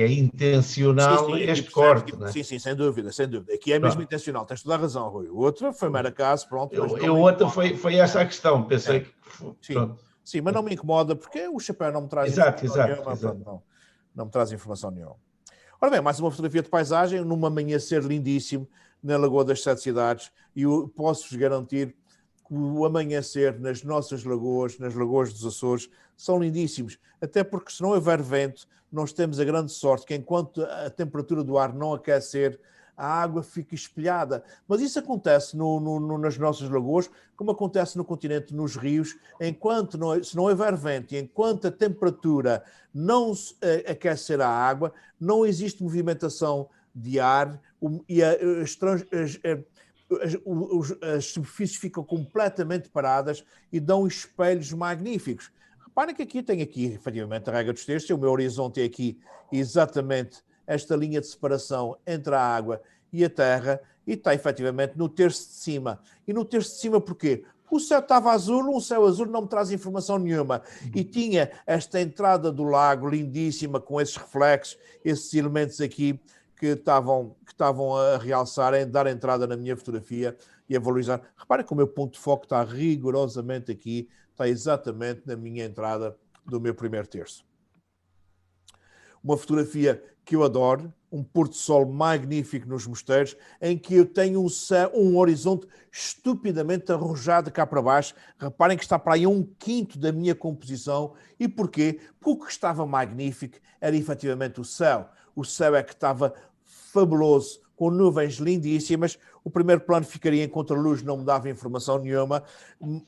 é intencional este corte. Né? Sim, sem dúvida. Aqui é mesmo intencional, tens toda a razão, Rui. O outro foi mero acaso, pronto. O outro foi essa a questão, pensei que... Sim, mas não me incomoda, porque o chapéu não me traz não me traz informação nenhuma. Ora bem, mais uma fotografia de paisagem, num amanhecer lindíssimo, na Lagoa das 7 Cidades, e eu posso-vos garantir que o amanhecer nas nossas lagoas, nas lagoas dos Açores, são lindíssimos, até porque se não houver vento, nós temos a grande sorte que enquanto a temperatura do ar não aquecer, a água fica espelhada. Mas isso acontece nas nossas lagoas, como acontece no continente, nos rios, se não houver vento e enquanto a temperatura não aquecer a água, não existe movimentação de ar e as superfícies ficam completamente paradas e dão espelhos magníficos. Reparem que aqui tem efetivamente a regra dos terços, o meu horizonte é aqui exatamente esta linha de separação entre a água e a terra, e está efetivamente no terço de cima. E no terço de cima porquê? O céu estava azul, um céu azul não me traz informação nenhuma. E tinha esta entrada do lago lindíssima, com esses reflexos, esses elementos aqui que estavam a realçar, a dar entrada na minha fotografia e a valorizar. Reparem que o meu ponto de foco está rigorosamente aqui, está exatamente na minha entrada do meu primeiro terço. Uma fotografia que eu adoro, um pôr-do-sol magnífico nos mosteiros, em que eu tenho um horizonte estupidamente arrojado cá para baixo. Reparem que está para aí 1/5 da minha composição. E porquê? Porque o que estava magnífico era efetivamente o céu. O céu é que estava fabuloso, com nuvens lindíssimas. O primeiro plano ficaria em contraluz, não me dava informação nenhuma.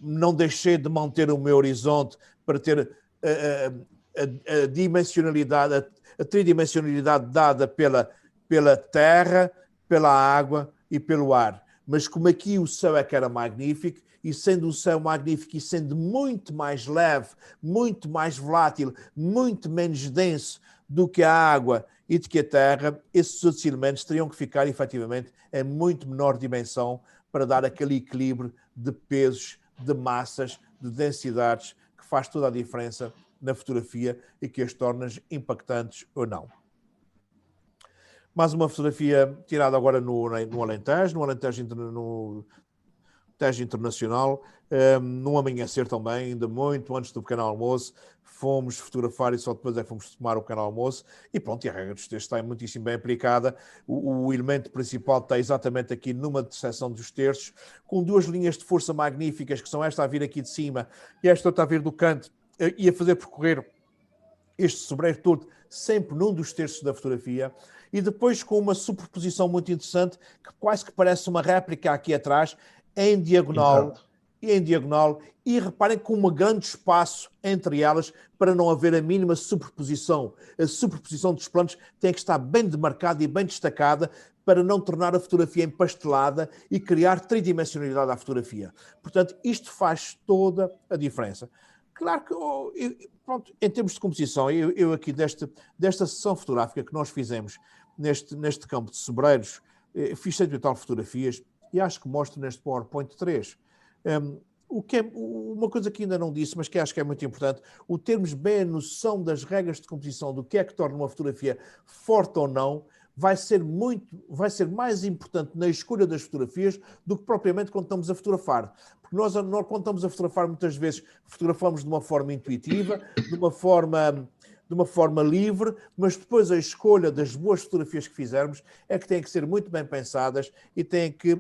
Não deixei de manter o meu horizonte para ter a dimensionalidade, a tridimensionalidade dada pela terra, pela água e pelo ar. Mas como aqui o céu é que era magnífico, e sendo o céu magnífico e sendo muito mais leve, muito mais volátil, muito menos denso do que a água e do que a terra, esses outros elementos teriam que ficar, efetivamente, em muito menor dimensão para dar aquele equilíbrio de pesos, de massas, de densidades, que faz toda a diferença na fotografia e que as torna impactantes ou não. Mais uma fotografia tirada agora no Alentejo, no Tejo Internacional, num amanhecer também, ainda muito antes do pequeno almoço. Fomos fotografar e só depois é que fomos tomar o pequeno almoço. E pronto, e a regra dos terços está muitíssimo bem aplicada. O elemento principal está exatamente aqui numa seção dos terços, com duas linhas de força magníficas, que são esta a vir aqui de cima e esta outra a vir do canto, e a fazer percorrer este sobreiro todo, sempre num dos terços da fotografia. E depois com uma superposição muito interessante, que quase que parece uma réplica aqui atrás, em diagonal. E reparem com um grande espaço entre elas para não haver a mínima superposição. A superposição dos planos tem que estar bem demarcada e bem destacada para não tornar a fotografia empastelada e criar tridimensionalidade à fotografia. Portanto, isto faz toda a diferença. Claro que, pronto, em termos de composição, eu aqui desta sessão fotográfica que nós fizemos neste campo de sobreiros, fiz 100 e tal fotografias e acho que mostro neste PowerPoint 3. Uma coisa que ainda não disse, mas que acho que é muito importante, o termos bem a noção das regras de composição, do que é que torna uma fotografia forte ou não, vai ser mais importante na escolha das fotografias do que propriamente quando estamos a fotografar. Porque nós quando estamos a fotografar, muitas vezes fotografamos de uma forma intuitiva, de uma forma livre, mas depois a escolha das boas fotografias que fizermos é que têm que ser muito bem pensadas e têm que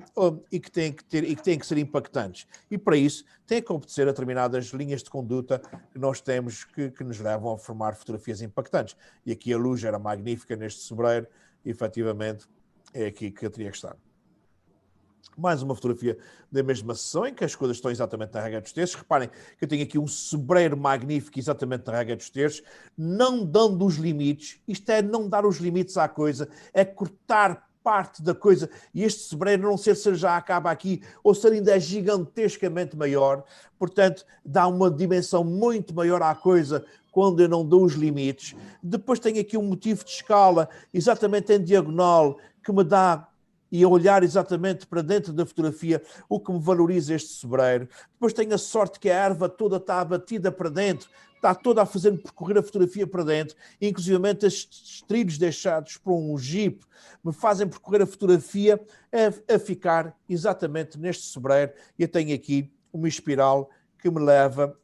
ser impactantes. E para isso têm que obedecer a determinadas linhas de conduta que nós temos que nos levam a formar fotografias impactantes. E aqui a luz era magnífica neste sobreiro, e efetivamente é aqui que eu teria que estar. Mais uma fotografia da mesma sessão, em que as coisas estão exatamente na regra dos terços. Reparem que eu tenho aqui um sobreiro magnífico exatamente na regra dos terços, não dando os limites. Isto é não dar os limites à coisa, é cortar parte da coisa, e este sobreiro não ser se já acaba aqui, ou se ainda é gigantescamente maior. Portanto, dá uma dimensão muito maior à coisa quando eu não dou os limites. Depois tenho aqui um motivo de escala, exatamente em diagonal, que me dá, e a olhar exatamente para dentro da fotografia, o que me valoriza este sobreiro. Depois tenho a sorte que a erva toda está abatida para dentro, está toda a fazer-me percorrer a fotografia para dentro, inclusivamente estes trilhos deixados por um jeep me fazem percorrer a fotografia a ficar exatamente neste sobreiro. E eu tenho aqui uma espiral que me leva,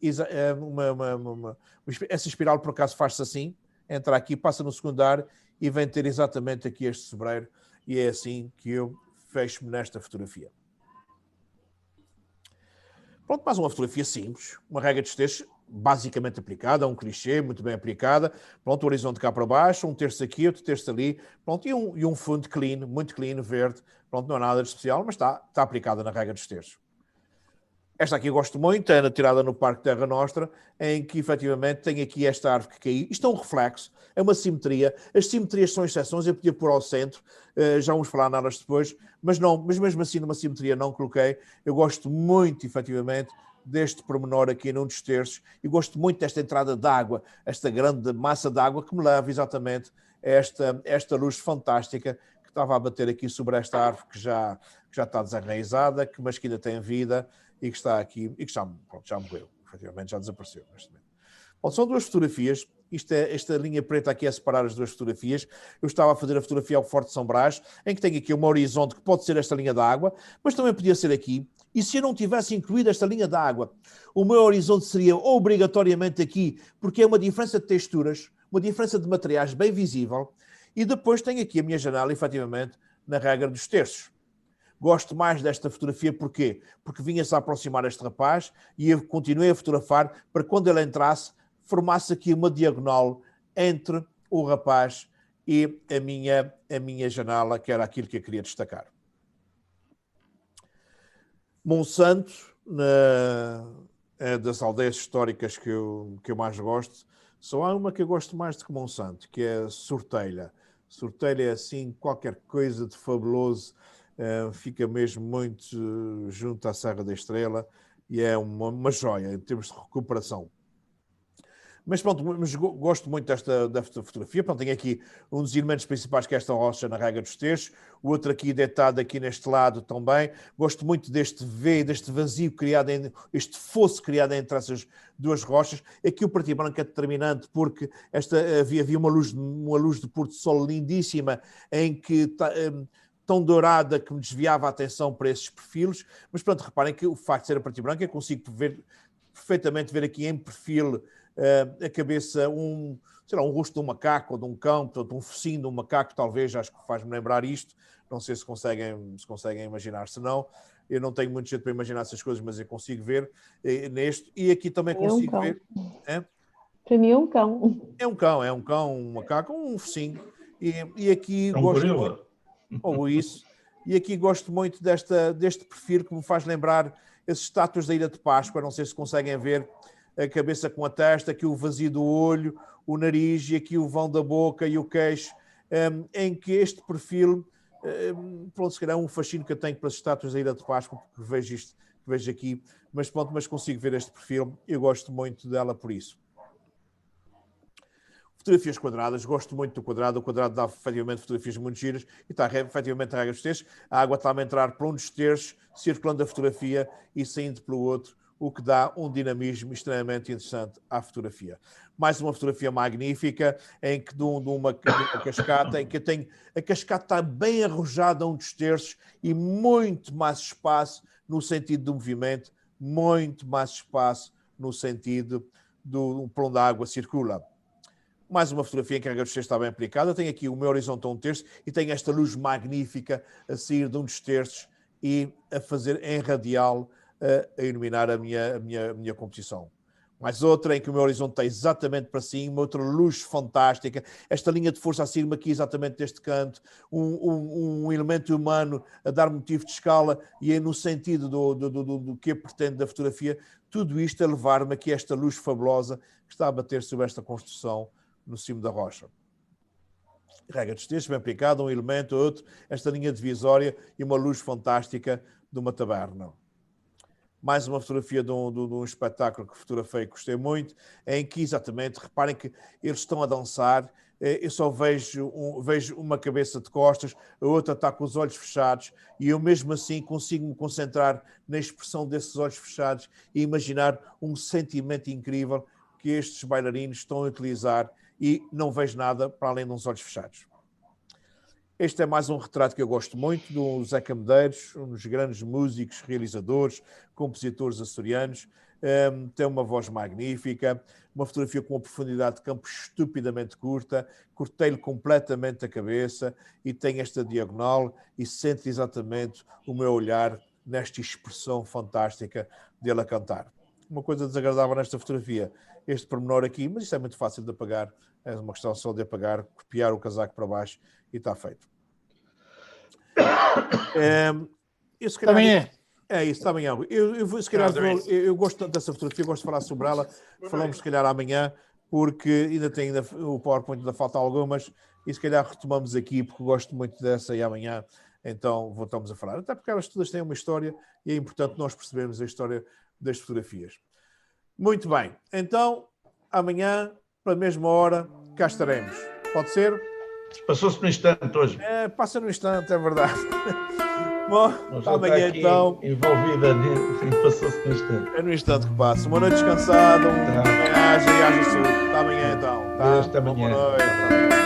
essa espiral por acaso faz-se assim, entra aqui, passa no secundário e vem ter exatamente aqui este sobreiro. E é assim que eu fecho-me nesta fotografia. Pronto, mais uma fotografia simples, uma regra dos terços basicamente aplicada, um clichê muito bem aplicada. Pronto, o horizonte cá para baixo, um terço aqui, outro terço ali. Pronto, e um fundo clean, muito clean, verde. Pronto, não é nada de especial, mas está aplicada na regra dos terços. Esta aqui eu gosto muito, é tirada no Parque Terra Nostra, em que efetivamente tem aqui esta árvore que caiu. Isto é um reflexo, é uma simetria. As simetrias são exceções, eu podia pôr ao centro, já vamos falar nelas depois, mas mesmo assim numa simetria não coloquei. Eu gosto muito, efetivamente, deste pormenor aqui num dos terços, e gosto muito desta entrada de água, esta grande massa de água que me leva exatamente a esta luz fantástica que estava a bater aqui sobre esta árvore que já está desenraizada, mas que ainda tem vida, e que está aqui, e que já morreu, efetivamente já desapareceu neste momento. Bom, são duas fotografias, esta linha preta aqui é separar as duas fotografias. Eu estava a fazer a fotografia ao Forte de São Brás, em que tenho aqui um horizonte que pode ser esta linha d'água, mas também podia ser aqui, e se eu não tivesse incluído esta linha d'água, o meu horizonte seria obrigatoriamente aqui, porque é uma diferença de texturas, uma diferença de materiais bem visível, e depois tenho aqui a minha janela, efetivamente, na regra dos terços. Gosto mais desta fotografia, porquê? Porque vinha-se a aproximar este rapaz e eu continuei a fotografar para quando ele entrasse, formasse aqui uma diagonal entre o rapaz e a minha janela, que era aquilo que eu queria destacar. Monsanto, é das aldeias históricas que eu mais gosto. Só há uma que eu gosto mais do que Monsanto, que é Sortelha. Sortelha é assim qualquer coisa de fabuloso, fica mesmo muito junto à Serra da Estrela e é uma joia em termos de recuperação. Mas pronto, gosto muito da fotografia. Pronto, tenho aqui um dos elementos principais, que é esta rocha na Rega dos Terços, o outro aqui deitado aqui neste lado também. Gosto muito deste V, deste vazio criado, este fosso criado entre essas duas rochas. Aqui o preto e branco é determinante porque havia uma luz de pôr do sol lindíssima, em que tão dourada, que me desviava a atenção para esses perfis. Mas pronto, reparem que o facto de ser a preto e branco, eu consigo perfeitamente ver aqui em perfil a cabeça, um rosto de um macaco ou de um cão, portanto, um focinho de um macaco, talvez, acho que faz-me lembrar isto. Não sei se conseguem imaginar, se não, eu não tenho muito jeito para imaginar essas coisas, mas eu consigo ver neste. E aqui também consigo ver. Para mim é um cão. É um cão, um macaco, um focinho. E aqui gosto muito, ou isso. E aqui gosto muito deste perfil que me faz lembrar esses estátuas da Ilha de Páscoa. Não sei se conseguem ver a cabeça com a testa, aqui o vazio do olho, o nariz e aqui o vão da boca e o queixo, em que este perfil, pronto, se calhar é um fascínio que eu tenho para as estátuas da Ilha de Páscoa, porque vejo isto, vejo aqui, mas pronto, mas consigo ver este perfil, eu gosto muito dela por isso. Fotografias quadradas, gosto muito do quadrado. O quadrado dá efetivamente fotografias muito giras e está efetivamente a Rega dos Terços. A água está a entrar por um dos terços, circulando a fotografia e saindo pelo outro, o que dá um dinamismo extremamente interessante à fotografia. Mais uma fotografia magnífica, em que de uma cascata, em que a cascata está bem arrojada a um dos terços e muito mais espaço no sentido do movimento, muito mais espaço no sentido por onde a água circula. Mais uma fotografia em que a Rega dos Terços está bem aplicada. Tenho aqui o meu horizonte a um terço e tenho esta luz magnífica a sair de um dos terços e a fazer em radial, a iluminar a minha composição. Mais outra em que o meu horizonte está exatamente para cima, outra luz fantástica, esta linha de força a sair-me aqui exatamente deste canto, um elemento humano a dar motivo de escala e é no sentido do que eu pretendo da fotografia, tudo isto a levar-me aqui a esta luz fabulosa que está a bater sobre esta construção no cimo da rocha. Rega dos Terços, bem aplicada, um elemento, outro, esta linha divisória e uma luz fantástica de uma taberna. Mais uma fotografia de um espetáculo que fotografei e gostei muito, em que exatamente, reparem que eles estão a dançar, eu só vejo uma cabeça de costas, a outra está com os olhos fechados e eu mesmo assim consigo me concentrar na expressão desses olhos fechados e imaginar um sentimento incrível que estes bailarinos estão a utilizar e não vejo nada para além de uns olhos fechados. Este é mais um retrato que eu gosto muito, do Zeca Medeiros, um dos grandes músicos, realizadores, compositores açorianos. Tem uma voz magnífica, uma fotografia com uma profundidade de campo estupidamente curta, cortei-lhe completamente a cabeça e tem esta diagonal e sente exatamente o meu olhar nesta expressão fantástica dele a cantar. Uma coisa desagradável nesta fotografia, este pormenor aqui, mas isto é muito fácil de apagar, é uma questão só de apagar, copiar o casaco para baixo e está feito. Se calhar, também é. É isso, está bem. Eu gosto tanto dessa fotografia, gosto de falar sobre ela. Falamos se calhar amanhã, porque ainda tem o PowerPoint, ainda falta algumas, e se calhar retomamos aqui, porque gosto muito dessa e amanhã, então voltamos a falar. Até porque elas todas têm uma história e é importante nós percebermos a história das fotografias. Muito bem, então amanhã, pela mesma hora, cá estaremos. Pode ser? Passou-se no instante hoje. Passa no instante, é verdade. Bom, amanhã então. Envolvida nisso, passou-se no instante. É no instante que passa. Uma noite descansada, uma homenagem e haja saúde. Até amanhã então. Tá? Até amanhã. Boa noite.